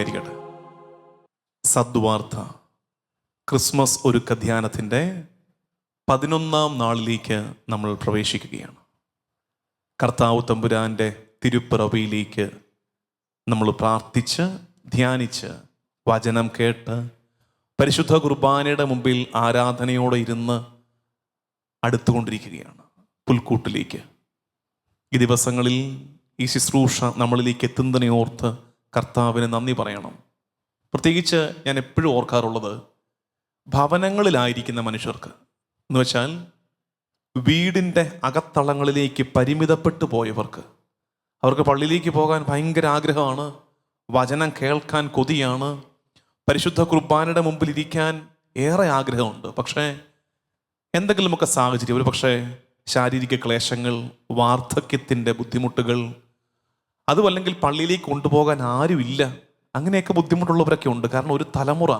കൈയടിക്കട്ടെ. സദ്വാർത്ത Christmas ഒരുക്ക ധ്യാനത്തിൻ്റെ 11ാം നാളിലേക്ക് നമ്മൾ പ്രവേശിക്കുകയാണ്. കർത്താവ് തമ്പുരാൻ്റെ തിരുപ്പിറവിയിലേക്ക് നമ്മൾ പ്രാർത്ഥിച്ച് ധ്യാനിച്ച് വചനം കേട്ട് പരിശുദ്ധ കുർബാനയുടെ മുമ്പിൽ ആരാധനയോടെ ഇരുന്ന് അടുത്തുകൊണ്ടിരിക്കുകയാണ് പുൽക്കൂട്ടിലേക്ക്. ഈ ദിവസങ്ങളിൽ ഈ ശുശ്രൂഷ നമ്മളിലേക്ക് എത്തുന്നതിനെ ഓർത്ത് കർത്താവിന് നന്ദി പറയണം. പ്രത്യേകിച്ച് ഞാൻ എപ്പോഴും ഓർക്കാറുള്ളത് ഭവനങ്ങളിലായിരിക്കുന്ന മനുഷ്യർക്ക് എന്ന് വെച്ചാൽ വീടിൻ്റെ അകത്തളങ്ങളിലേക്ക് പരിമിതപ്പെട്ടു പോയവർക്ക്, അവർക്ക് പള്ളിയിലേക്ക് പോകാൻ ഭയങ്കര ആഗ്രഹമാണ്, വചനം കേൾക്കാൻ കൊതിയാണ്, പരിശുദ്ധ കുർബാനയുടെ മുമ്പിൽ ഇരിക്കാൻ ഏറെ ആഗ്രഹമുണ്ട്. പക്ഷേ എന്തെങ്കിലുമൊക്കെ സാഹചര്യം, ഒരു പക്ഷേ ശാരീരിക ക്ലേശങ്ങൾ, വാർദ്ധക്യത്തിൻ്റെ ബുദ്ധിമുട്ടുകൾ, അതുമല്ലെങ്കിൽ പള്ളിയിലേക്ക് കൊണ്ടുപോകാൻ ആരുമില്ല, അങ്ങനെയൊക്കെ ബുദ്ധിമുട്ടുള്ളവരൊക്കെ ഉണ്ട്. കാരണം ഒരു തലമുറ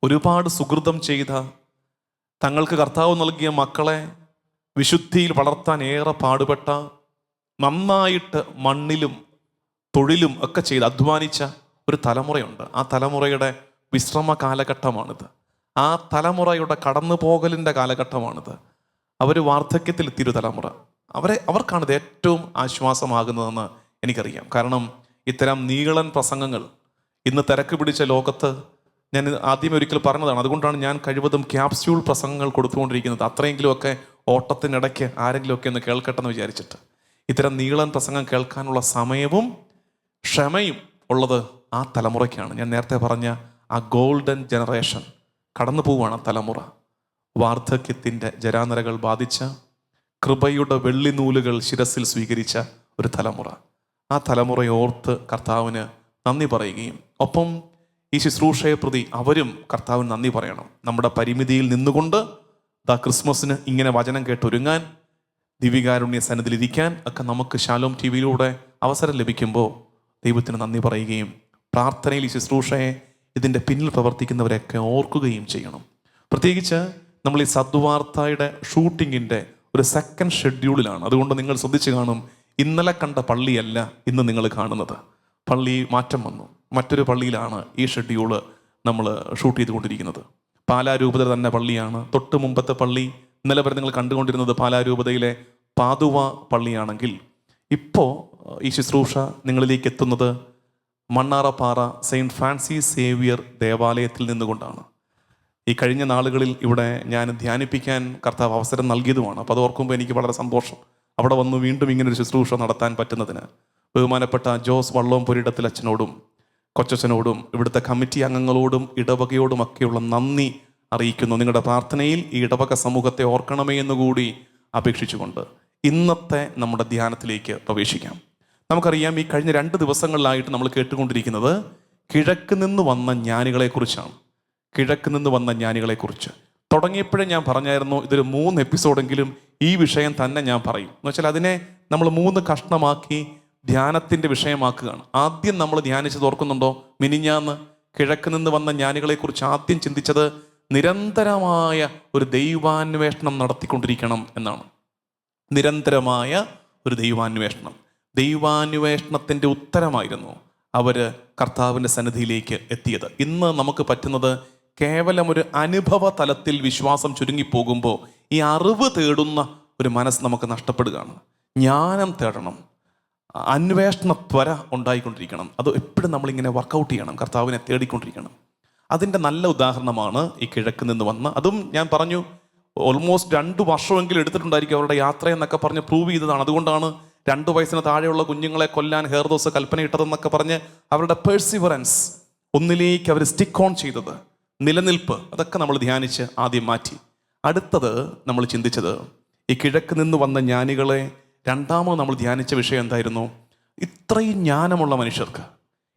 ഒരുപാട് സുഹൃതം ചെയ്ത, തങ്ങൾക്ക് കർത്താവ് നൽകിയ മക്കളെ വിശുദ്ധിയിൽ വളർത്താൻ ഏറെ പാടുപെട്ട, നന്നായിട്ട് മണ്ണിലും തൊഴിലും ഒക്കെ ചെയ്ത് അധ്വാനിച്ച ഒരു തലമുറയുണ്ട്. ആ തലമുറയുടെ വിശ്രമ കാലഘട്ടമാണിത്. ആ തലമുറയുടെ കടന്നുപോകലിൻ്റെ കാലഘട്ടമാണിത്. അവർ വാർദ്ധക്യത്തിലെത്തിയൊരു തലമുറ. അവർക്കാണിത് ഏറ്റവും ആശ്വാസമാകുന്നതെന്ന് എനിക്കറിയാം. കാരണം ഇത്തരം നീളൻ പ്രസംഗങ്ങൾ ഇന്ന് തിരക്ക് പിടിച്ച ലോകത്ത്, ഞാൻ ആദ്യമേ ഒരിക്കൽ പറഞ്ഞതാണ്, അതുകൊണ്ടാണ് ഞാൻ കഴിവതും ക്യാപ്സ്യൂൾ പ്രസംഗങ്ങൾ കൊടുത്തുകൊണ്ടിരിക്കുന്നത്. അത്രയെങ്കിലുമൊക്കെ ഓട്ടത്തിനിടയ്ക്ക് ആരെങ്കിലുമൊക്കെ ഒന്ന് കേൾക്കട്ടെ എന്ന് വിചാരിച്ചിട്ട്. ഇത്തരം നീളൻ പ്രസംഗം കേൾക്കാനുള്ള സമയവും ക്ഷമയും ഉള്ളത് ആ തലമുറയ്ക്കാണ്. ഞാൻ നേരത്തെ പറഞ്ഞ ആ ഗോൾഡൻ ജനറേഷൻ കടന്നു പോവുകയാണ്. തലമുറ വാർദ്ധക്യത്തിൻ്റെ ജരാനരകൾ ബാധിച്ച, കൃപയുടെ വെള്ളി നൂലുകൾ ശിരസിൽ സ്വീകരിച്ച ഒരു തലമുറ. ആ തലമുറയോർത്ത് കർത്താവിന് നന്ദി പറയുകയും ഒപ്പം ഈ ശുശ്രൂഷയെ പ്രതി അവരും കർത്താവിന് നന്ദി പറയണം. നമ്മുടെ പരിമിതിയിൽ നിന്നുകൊണ്ട് ക്രിസ്മസിന് ഇങ്ങനെ വചനം കേട്ടൊരുങ്ങാൻ, ദിവികാരുണ്യ സന്നിധിയിലിരിക്കാൻ ഒക്കെ നമുക്ക് ശാലോം TV-യിലൂടെ അവസരം ലഭിക്കുമ്പോൾ ദൈവത്തിന് നന്ദി പറയുകയും പ്രാർത്ഥനയിൽ ഈ ശുശ്രൂഷയെ, ഇതിൻ്റെ പിന്നിൽ പ്രവർത്തിക്കുന്നവരെയൊക്കെ ഓർക്കുകയും ചെയ്യണം. പ്രത്യേകിച്ച് നമ്മൾ ഈ സദ്വാർത്തയുടെ ഷൂട്ടിങ്ങിൻ്റെ ഒരു സെക്കൻഡ് ഷെഡ്യൂളിലാണ്. അതുകൊണ്ട് നിങ്ങൾ ശ്രദ്ധിച്ച് കാണും, ഇന്നലെ കണ്ട പള്ളിയല്ല ഇന്ന് നിങ്ങൾ കാണുന്നത്. പള്ളി മാറ്റം വന്നു. മറ്റൊരു പള്ളിയിലാണ് ഈ ഷെഡ്യൂള് നമ്മൾ ഷൂട്ട് ചെയ്തുകൊണ്ടിരിക്കുന്നത്. പാലാരൂപത തന്നെ പള്ളിയാണ്. തൊട്ട് മുമ്പത്തെ പള്ളി ഇന്നലെ വരെ നിങ്ങൾ കണ്ടുകൊണ്ടിരുന്നത് പാലാരൂപതയിലെ പാതുവ പള്ളിയാണെങ്കിൽ, ഇപ്പോൾ ഈ ശുശ്രൂഷ നിങ്ങളിലേക്ക് എത്തുന്നത് മണ്ണാറപ്പാറ സെയിൻറ്റ് ഫ്രാൻസിസ് സേവിയർ ദേവാലയത്തിൽ നിന്നുകൊണ്ടാണ്. ഈ കഴിഞ്ഞ നാളുകളിൽ ഇവിടെ ഞാൻ ധ്യാനിപ്പിക്കാൻ കർത്താവ് അവസരം നൽകിയതുമാണ്. അപ്പോൾ അത് ഓർക്കുമ്പോൾ എനിക്ക് വളരെ സന്തോഷം. അവിടെ വന്ന് വീണ്ടും ഇങ്ങനൊരു ശുശ്രൂഷ നടത്താൻ പറ്റുന്നതിന് ബഹുമാനപ്പെട്ട ജോസ് വള്ളോം പുരിടത്തിൽ അച്ഛനോടും കൊച്ചച്ഛനോടും ഇവിടുത്തെ കമ്മിറ്റി അംഗങ്ങളോടും ഇടവകയോടും ഒക്കെയുള്ള നന്ദി അറിയിക്കുന്നു. നിങ്ങളുടെ പ്രാർത്ഥനയിൽ ഈ ഇടവക സമൂഹത്തെ ഓർക്കണമേ എന്നുകൂടി അപേക്ഷിച്ചുകൊണ്ട് ഇന്നത്തെ നമ്മുടെ ധ്യാനത്തിലേക്ക് പ്രവേശിക്കാം. നമുക്കറിയാം, ഈ കഴിഞ്ഞ 2 ദിവസങ്ങളിലായിട്ട് നമ്മൾ കേട്ടുകൊണ്ടിരിക്കുന്നത് കിഴക്ക് നിന്ന് വന്ന ജ്ഞാനികളെക്കുറിച്ചാണ്. കിഴക്ക് നിന്ന് വന്ന ജ്ഞാനികളെക്കുറിച്ച് തുടങ്ങിയപ്പോഴേ ഞാൻ പറഞ്ഞായിരുന്നു, ഇതൊരു 3 എപ്പിസോഡെങ്കിലും ഈ വിഷയം തന്നെ ഞാൻ പറയും. എന്ന് വെച്ചാൽ അതിനെ നമ്മൾ 3 കഷ്ണമാക്കി ധ്യാനത്തിൻ്റെ വിഷയമാക്കുകയാണ്. ആദ്യം നമ്മൾ ധ്യാനിച്ചത് ഓർക്കുന്നുണ്ടോ? മിനിഞ്ഞാന്ന് കിഴക്ക് നിന്ന് വന്ന ജ്ഞാനികളെക്കുറിച്ച് ആദ്യം ചിന്തിച്ചത് നിരന്തരമായ ഒരു ദൈവാന്വേഷണം നടത്തിക്കൊണ്ടിരിക്കണം എന്നാണ്. നിരന്തരമായ ഒരു ദൈവാന്വേഷണം. ദൈവാന്വേഷണത്തിൻ്റെ ഉത്തരമായിരുന്നു അവർ കർത്താവിൻ്റെ സന്നിധിയിലേക്ക് എത്തിയത്. ഇന്ന് നമുക്ക് പറ്റുന്നത് കേവലം ഒരു അനുഭവ തലത്തിൽ വിശ്വാസം ചുരുങ്ങിപ്പോകുമ്പോൾ ഈ അറിവ് തേടുന്ന ഒരു മനസ്സ് നമുക്ക് നഷ്ടപ്പെടുകയാണ്. ജ്ഞാനം തേടണം, അന്വേഷണ ത്വര ഉണ്ടായിക്കൊണ്ടിരിക്കണം. അത് എപ്പോഴും നമ്മളിങ്ങനെ വർക്കൗട്ട് ചെയ്യണം, കർത്താവിനെ തേടിക്കൊണ്ടിരിക്കണം. അതിൻ്റെ നല്ല ഉദാഹരണമാണ് ഈ കിഴക്ക് നിന്ന് വന്ന. അതും ഞാൻ പറഞ്ഞു, ഓൾമോസ്റ്റ് 2 വർഷമെങ്കിലും എടുത്തിട്ടുണ്ടായിരിക്കും അവരുടെ യാത്ര എന്നൊക്കെ പറഞ്ഞ് പ്രൂവ് ചെയ്തതാണ്. അതുകൊണ്ടാണ് 2 വയസ്സിന് താഴെയുള്ള കുഞ്ഞുങ്ങളെ കൊല്ലാൻ ഹെറോദോസ് കൽപ്പന ഇട്ടതെന്നൊക്കെ പറഞ്ഞ് അവരുടെ പെർസിവറൻസ്, ഒന്നിലേക്ക് അവർ സ്റ്റിക്ക് ഓൺ ചെയ്തത്, നിലനിൽപ്പ്, അതൊക്കെ നമ്മൾ ധ്യാനിച്ച് ആദ്യം മാറ്റി. അടുത്തത് നമ്മൾ ചിന്തിച്ചത് ഈ കിഴക്ക് നിന്ന് വന്ന ജ്ഞാനികളെ. രണ്ടാമത് നമ്മൾ ധ്യാനിച്ച വിഷയം എന്തായിരുന്നു? ഇത്രയും ജ്ഞാനമുള്ള മനുഷ്യർക്ക്,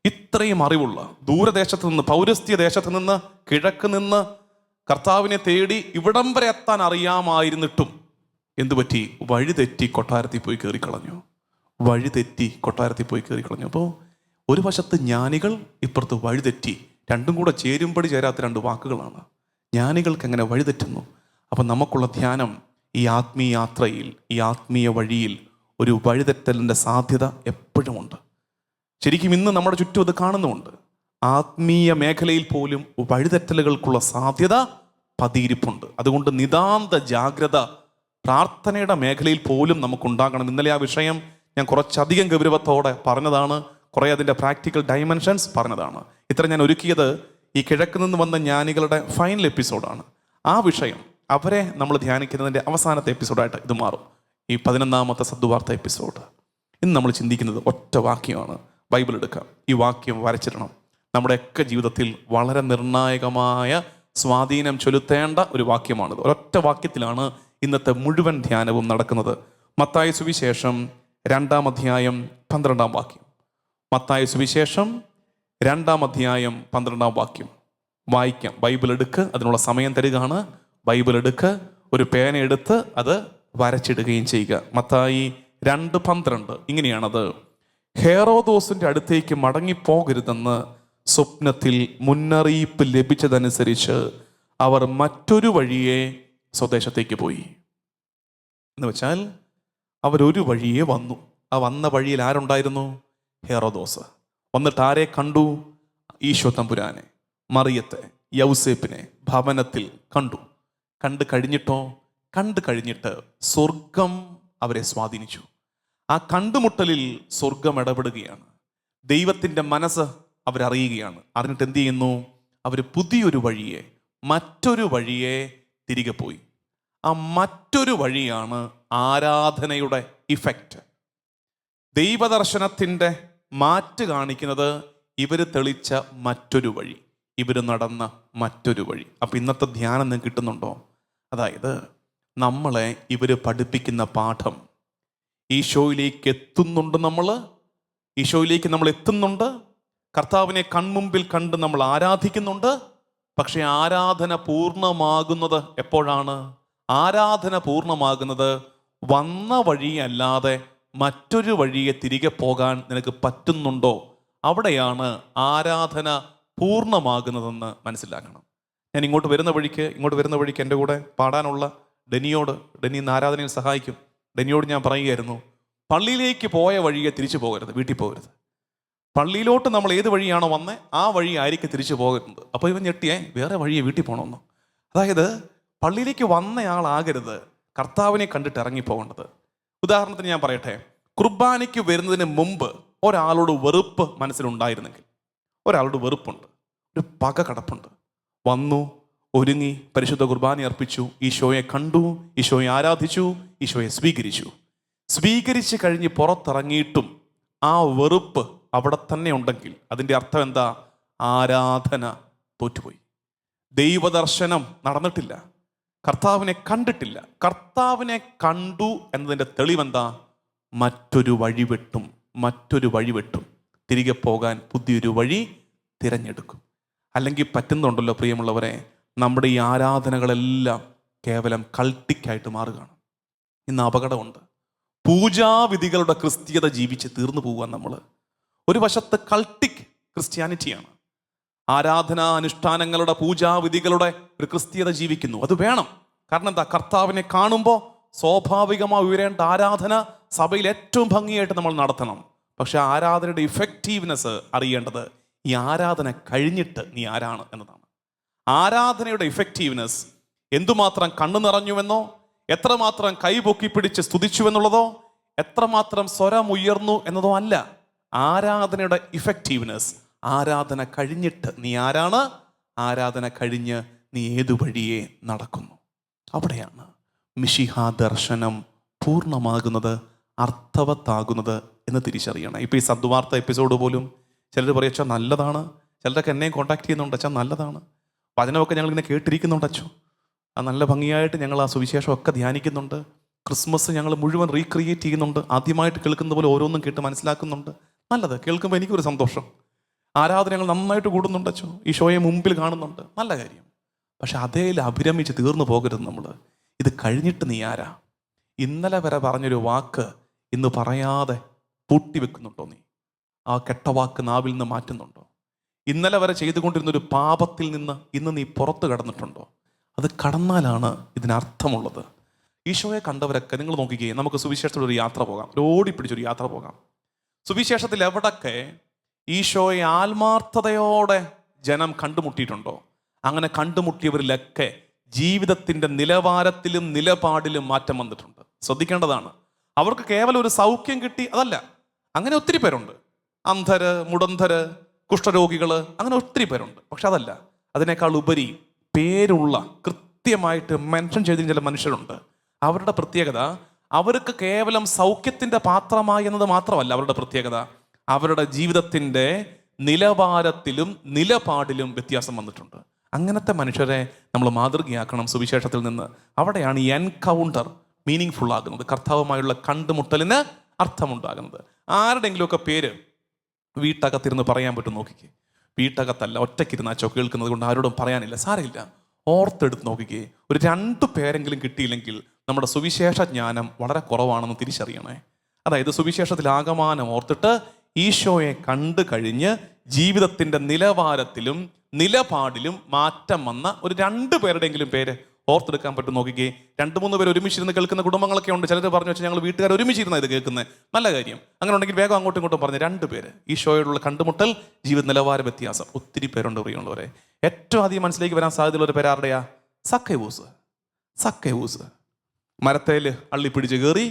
ഇത്രയും അറിവുള്ള, ദൂരദേശത്ത് നിന്ന്, പൗരസ്ത്യ ദേശത്ത് നിന്ന്, കിഴക്ക് നിന്ന് കർത്താവിനെ തേടി ഇവിടം വരെ എത്താൻ അറിയാമായിരുന്നിട്ടും എന്തുപറ്റി? വഴിതെറ്റി കൊട്ടാരത്തിൽ പോയി കയറിക്കളഞ്ഞു. വഴിതെറ്റി കൊട്ടാരത്തിൽ പോയി കയറിക്കളഞ്ഞു. അപ്പോൾ ഒരു വശത്ത് ജ്ഞാനികൾ, ഇപ്പുറത്ത് വഴിതെറ്റി. രണ്ടും കൂടെ ചേരുമ്പടി ചേരാത്ത 2 വാക്കുകളാണ്. ജ്ഞാനികൾക്ക് എങ്ങനെ വഴിതെറ്റുന്നു? അപ്പം നമുക്കുള്ള ധ്യാനം ഈ ആത്മീയ യാത്രയിൽ, ഈ ആത്മീയ വഴിയിൽ ഒരു വഴിതെറ്റലിൻ്റെ സാധ്യത എപ്പോഴുമുണ്ട്. ശരിക്കും ഇന്ന് നമ്മുടെ ചുറ്റും അത് കാണുന്നുമുണ്ട്. ആത്മീയ മേഖലയിൽ പോലും വഴിതെറ്റലുകൾക്കുള്ള സാധ്യത പതിയിരിപ്പുണ്ട്. അതുകൊണ്ട് നിതാന്ത ജാഗ്രത പ്രാർത്ഥനയുടെ മേഖലയിൽ പോലും നമുക്കുണ്ടാകണം. ഇന്നലെ ആ വിഷയം ഞാൻ കുറച്ചധികം ഗൗരവത്തോടെ പറഞ്ഞതാണ്, കുറേ അതിൻ്റെ പ്രാക്ടിക്കൽ ഡയമെൻഷൻസ് പറഞ്ഞതാണ്. ഇത്ര ഞാൻ ഒരുക്കിയത് ഈ കിഴക്ക് നിന്ന് വന്ന ജ്ഞാനികളുടെ ഫൈനൽ എപ്പിസോഡാണ്. ആ വിഷയം അവരെ നമ്മൾ ധ്യാനിക്കുന്നതിൻ്റെ അവസാനത്തെ എപ്പിസോഡായിട്ട് ഇത് മാറും, ഈ 11ാമത്തെ സദ്വാർത്ത എപ്പിസോഡ്. ഇന്ന് നമ്മൾ ചിന്തിക്കുന്നത് ഒറ്റ വാക്യമാണ്. ബൈബിൾ എടുക്കാം, ഈ വാക്യം വരച്ചിടണം. നമ്മുടെയൊക്കെ ജീവിതത്തിൽ വളരെ നിർണായകമായ സ്വാധീനം ചെലുത്തേണ്ട ഒരു വാക്യമാണിത്. ഒരൊറ്റ വാക്യത്തിലാണ് ഇന്നത്തെ മുഴുവൻ ധ്യാനവും നടക്കുന്നത്. മത്തായി സുവിശേഷം 2-ാം അധ്യായം 12-ാം വാക്യം. മത്തായി സുവിശേഷം 2-ാം അധ്യായം 12-ാം വാക്യം വായിക്കാം. ബൈബിൾ എടുക്ക്, അതിനുള്ള സമയം തരികയാണ്. ബൈബിൾ എടുക്ക്, ഒരു പേന എടുത്ത് അത് വരച്ചിടുകയും ചെയ്യുക. മത്തായി 2:12 ഇങ്ങനെയാണത്: ഹേറോദോസിന്റെ അടുത്തേക്ക് മടങ്ങിപ്പോകരുതെന്ന് സ്വപ്നത്തിൽ മുന്നറിയിപ്പ് ലഭിച്ചതനുസരിച്ച് അവർ മറ്റൊരു വഴിയെ സ്വദേശത്തേക്ക് പോയി. എന്ന് വെച്ചാൽ അവരൊരു വഴിയെ വന്നു. ആ വന്ന വഴിയിൽ ആരുണ്ടായിരുന്നു? ഹെറോദോസ്. വന്നിട്ട് ആരെ കണ്ടു? ഈശോ തമ്പുരാനെ, മറിയത്തെ, യൗസേപ്പിനെ ഭവനത്തിൽ കണ്ടു. കണ്ടു കഴിഞ്ഞിട്ട് സ്വർഗം അവരെ സ്വാധീനിച്ചു. ആ കണ്ടുമുട്ടലിൽ സ്വർഗം ഇടപെടുകയാണ്. ദൈവത്തിൻ്റെ മനസ്സ് അവരറിയുകയാണ്. അറിഞ്ഞിട്ട് എന്ത് ചെയ്യുന്നു? അവർ പുതിയൊരു വഴിയെ, മറ്റൊരു വഴിയെ തിരികെ പോയി. ആ മറ്റൊരു വഴിയാണ് ആരാധനയുടെ ഇഫക്റ്റ്. ദൈവദർശനത്തിൻ്റെ മാറ്റ് കാണിക്കുന്നത് ഇവർ തെളിച്ച മറ്റൊരു വഴി, ഇവർ നടന്ന മറ്റൊരു വഴി. അപ്പം ഇന്നത്തെ ധ്യാനം നിങ്ങൾക്ക് കിട്ടുന്നുണ്ടോ? അതായത് നമ്മളെ ഇവർ പഠിപ്പിക്കുന്ന പാഠം, ഈശോയിലേക്ക് എത്തുന്നുണ്ട്. ഈശോയിലേക്ക് നമ്മൾ എത്തുന്നുണ്ട്. കർത്താവിനെ കൺമുമ്പിൽ കണ്ട് നമ്മൾ ആരാധിക്കുന്നുണ്ട്. പക്ഷെ ആരാധന പൂർണ്ണമാകുന്നത് എപ്പോഴാണ്? ആരാധന പൂർണ്ണമാകുന്നത് വന്ന വഴിയല്ലാതെ മറ്റൊരു വഴിയെ തിരികെ പോകാൻ നിനക്ക് പറ്റുന്നുണ്ടോ? അവിടെയാണ് ആരാധന പൂർണ്ണമാകുന്നതെന്ന് മനസ്സിലാക്കണം. ഞാൻ ഇങ്ങോട്ട് വരുന്ന വഴിക്ക് എൻ്റെ കൂടെ പാടാനുള്ള ഡെനി ഇന്ന് ആരാധനയിൽ സഹായിക്കും. ഡെനിയോട് ഞാൻ പറയുകയായിരുന്നു, പള്ളിയിലേക്ക് പോയ വഴിയെ തിരിച്ചു പോകരുത്, വീട്ടിൽ പോകരുത്. പള്ളിയിലോട്ട് നമ്മൾ ഏത് വഴിയാണോ വന്നേ ആ വഴി ആയിരിക്കും തിരിച്ചു പോകുന്നത്. അപ്പോൾ ഇവൻ ഞെട്ടിയേ, വേറെ വഴിയെ വീട്ടിൽ പോകണമെന്നോ? അതായത് പള്ളിയിലേക്ക് വന്നയാളാകരുത് കർത്താവിനെ കണ്ടിട്ട് ഇറങ്ങിപ്പോകേണ്ടത്. ഉദാഹരണത്തിന് ഞാൻ പറയട്ടെ, കുർബാനയ്ക്ക് വരുന്നതിന് മുമ്പ് ഒരാളോട് വെറുപ്പ് മനസ്സിലുണ്ടായിരുന്നെങ്കിൽ, ഒരാളോട് വെറുപ്പുണ്ട്, ഒരു പക കടപ്പുണ്ട്, വന്നു ഒരുങ്ങി പരിശുദ്ധ കുർബാന അർപ്പിച്ചു, ഈശോയെ കണ്ടു, ഈശോയെ ആരാധിച്ചു, ഈശോയെ സ്വീകരിച്ച് കഴിഞ്ഞ് പുറത്തിറങ്ങിയിട്ടും ആ വെറുപ്പ് അവിടെ തന്നെ ഉണ്ടെങ്കിൽ അതിൻ്റെ അർത്ഥം എന്താ? ആരാധന തോറ്റുപോയി. ദൈവദർശനം നടന്നിട്ടില്ല, കർത്താവിനെ കണ്ടിട്ടില്ല. കർത്താവിനെ കണ്ടു എന്നതിൻ്റെ തെളിവെന്താ? മറ്റൊരു വഴി വെട്ടും തിരികെ പോകാൻ പുതിയൊരു വഴി തിരഞ്ഞെടുക്കും. അല്ലെങ്കിൽ പറ്റുന്നുണ്ടല്ലോ പ്രിയമുള്ളവരെ, നമ്മുടെ ഈ ആരാധനകളെല്ലാം കേവലം കൾട്ടിക്കായിട്ട് മാറുകയാണ്. ഇന്ന് അപകടമുണ്ട്. പൂജാവിധികളുടെ ക്രിസ്തീയത ജീവിച്ച് തീർന്നു പോകാൻ നമ്മൾ ഒരു വശത്ത് കൾട്ടിക് ക്രിസ്ത്യാനിറ്റിയാണ്. ആരാധനാ അനുഷ്ഠാനങ്ങളുടെ പൂജാവിധികളുടെ ഒരു ക്രിസ്തീയത ജീവിക്കുന്നു. അത് വേണം. കാരണം എന്താ? കർത്താവിനെ കാണുമ്പോൾ സ്വാഭാവികമായി ഉയരേണ്ട ആരാധന സഭയിൽ ഏറ്റവും ഭംഗിയായിട്ട് നമ്മൾ നടത്തണം. പക്ഷെ ആരാധനയുടെ ഇഫക്റ്റീവ്നെസ് അറിയേണ്ടത് ഈ ആരാധന കഴിഞ്ഞിട്ട് നീ ആരാണ് എന്നതാണ്. ആരാധനയുടെ ഇഫക്റ്റീവ്നെസ് എന്തുമാത്രം കണ്ണു നിറഞ്ഞുവെന്നോ, എത്രമാത്രം കൈപൊക്കി പിടിച്ച് സ്തുതിച്ചുവെന്നുള്ളതോ, എത്രമാത്രം സ്വരം ഉയർന്നു എന്നതോ അല്ല. ആരാധനയുടെ ഇഫക്റ്റീവ്നെസ് ആരാധന കഴിഞ്ഞിട്ട് നീ ആരാണ്, ആരാധന കഴിഞ്ഞ് നീ ഏതു വഴിയെ നടക്കുന്നു. അവിടെയാണ് മിശിഹാ ദർശനം പൂർണ്ണമാകുന്നത്, അർത്ഥവത്താകുന്നത് എന്ന് തിരിച്ചറിയണം. ഇപ്പോൾ ഈ സദ്വാർത്ത എപ്പിസോഡ് പോലും ചിലർ പറയും, അച്ഛാ നല്ലതാണ്, ചിലരൊക്കെ എന്നെയും കോൺടാക്ട് ചെയ്യുന്നുണ്ട്, അച്ഛാ നല്ലതാണ്, വചനമൊക്കെ ഞങ്ങളിങ്ങനെ കേട്ടിരിക്കുന്നുണ്ട് അച്ഛോ, അത് നല്ല ഭംഗിയായിട്ട് ഞങ്ങൾ ആ സുവിശേഷമൊക്കെ ധ്യാനിക്കുന്നുണ്ട്, ക്രിസ്മസ് ഞങ്ങൾ മുഴുവൻ റീക്രിയേറ്റ് ചെയ്യുന്നുണ്ട്, ആദ്യമായിട്ട് കേൾക്കുന്ന പോലെ ഓരോന്നും കേട്ട് മനസ്സിലാക്കുന്നുണ്ട്. നല്ലത്, കേൾക്കുമ്പോൾ എനിക്കൊരു സന്തോഷം. ആരാധന ഞങ്ങൾ നന്നായിട്ട് കൂടുന്നുണ്ട് അച്ഛോ, ഈ ഷോയെ മുമ്പിൽ കാണുന്നുണ്ട്, നല്ല കാര്യം. പക്ഷെ അതേൽ അഭിരമിച്ച് തീർന്നു പോകരുത് നമ്മൾ. ഇത് കഴിഞ്ഞിട്ട് നീ ആരാ? ഇന്നലെ വരെ പറഞ്ഞൊരു വാക്ക് ഇന്ന് പറയാതെ പൂട്ടിവെക്കുന്നുണ്ടോ നീ? ആ കെട്ട വാക്ക് നാവിൽ നിന്ന് മാറ്റുന്നുണ്ടോ? ഇന്നലെ വരെ ചെയ്തുകൊണ്ടിരുന്നൊരു പാപത്തിൽ നിന്ന് ഇന്ന് നീ പുറത്ത് കടന്നിട്ടുണ്ടോ? അത് കടന്നാലാണ് ഇതിനർത്ഥമുള്ളത്. ഈശോയെ കണ്ടവരൊക്കെ നിങ്ങൾ നോക്കുകയും നമുക്ക് സുവിശേഷത്തിലൊരു യാത്ര പോകാം, ഓടിപ്പിടിച്ചൊരു യാത്ര പോകാം. സുവിശേഷത്തിൽ എവിടൊക്കെ ഈശോയെ ആത്മാർത്ഥതയോടെ ജനം കണ്ടുമുട്ടിയിട്ടുണ്ടോ? അങ്ങനെ കണ്ടുമുട്ടിയവരിലൊക്കെ ജീവിതത്തിൻ്റെ നിലവാരത്തിലും നിലപാടിലും മാറ്റം വന്നിട്ടുണ്ട്. ശ്രദ്ധിക്കേണ്ടതാണ്. അവർക്ക് കേവലം ഒരു സൗഖ്യം കിട്ടി അതല്ല. അങ്ങനെ ഒത്തിരി പേരുണ്ട്. അന്ധര്, മുടന്ധര്, കുഷ്ഠരോഗികൾ, അങ്ങനെ ഒത്തിരി പേരുണ്ട്. പക്ഷെ അതല്ല. അതിനേക്കാൾ ഉപരി പേരുള്ള, കൃത്യമായിട്ട് മെൻഷൻ ചെയ്തിരുന്ന ചില മനുഷ്യരുണ്ട്. അവരുടെ പ്രത്യേകത, അവർക്ക് കേവലം സൗഖ്യത്തിൻ്റെ പാത്രമായി എന്നത് മാത്രമല്ല അവരുടെ പ്രത്യേകത, അവരുടെ ജീവിതത്തിൻ്റെ നിലവാരത്തിലും നിലപാടിലും വ്യത്യാസം വന്നിട്ടുണ്ട്. അങ്ങനത്തെ മനുഷ്യരെ നമ്മൾ മാതൃകയാക്കണം സുവിശേഷത്തിൽ നിന്ന്. അവിടെയാണ് ഈ എൻകൗണ്ടർ മീനിങ് ഫുൾ ആകുന്നത്, കർത്താവുമായുള്ള കണ്ടുമുട്ടലിന് അർത്ഥമുണ്ടാകുന്നത്. ആരുടെയെങ്കിലുമൊക്കെ പേര് വീട്ടകത്തിരുന്ന് പറയാൻ പറ്റും. നോക്കിക്കേ, വീട്ടകത്തല്ല, ഒറ്റയ്ക്കിരുന്ന് അച്ചോ കേൾക്കുന്നത് കൊണ്ട് ആരോടും പറയാനില്ല, സാരമില്ല, ഓർത്തെടുത്ത് നോക്കിക്കേ. ഒരു 2 പേരെങ്കിലും കിട്ടിയില്ലെങ്കിൽ നമ്മുടെ സുവിശേഷ ജ്ഞാനം വളരെ കുറവാണെന്ന് തിരിച്ചറിയണേ. അതായത് സുവിശേഷത്തിൽ ആകമാനം ഓർത്തിട്ട് ഈശോയെ കണ്ടു കഴിഞ്ഞ് ജീവിതത്തിൻ്റെ നിലവാരത്തിലും നിലപാടിലും മാറ്റം വന്ന ഒരു 2 പേരുടെയെങ്കിലും പേര് ഓർത്തെടുക്കാൻ പറ്റും. നോക്കിക്കേ, 2-3 പേര് ഒരുമിച്ചിരുന്ന് കേൾക്കുന്ന കുടുംബങ്ങളൊക്കെ ഉണ്ട്. ചിലർ പറഞ്ഞു വെച്ചാൽ ഞങ്ങൾ വീട്ടുകാർ ഒരുമിച്ചിരുന്ന ഇത് കേൾക്കുന്നത്, നല്ല കാര്യം. അങ്ങനെ ഉണ്ടെങ്കിൽ വേഗം അങ്ങോട്ടും ഇങ്ങോട്ടും പറഞ്ഞ് 2 പേര് ഈശോയോടുള്ള കണ്ടുമുട്ടൽ, ജീവിത നിലവാര വ്യത്യാസം. ഒത്തിരി പേരുണ്ട് പ്രിയമുള്ളവരെ. ഏറ്റവും അധികം മനസ്സിലേക്ക് വരാൻ സാധ്യതയുള്ള ഒരു പേരാരുടെയാ? സക്കൈവൂസ്. മരത്തേൽ അള്ളി പിടിച്ച് കയറി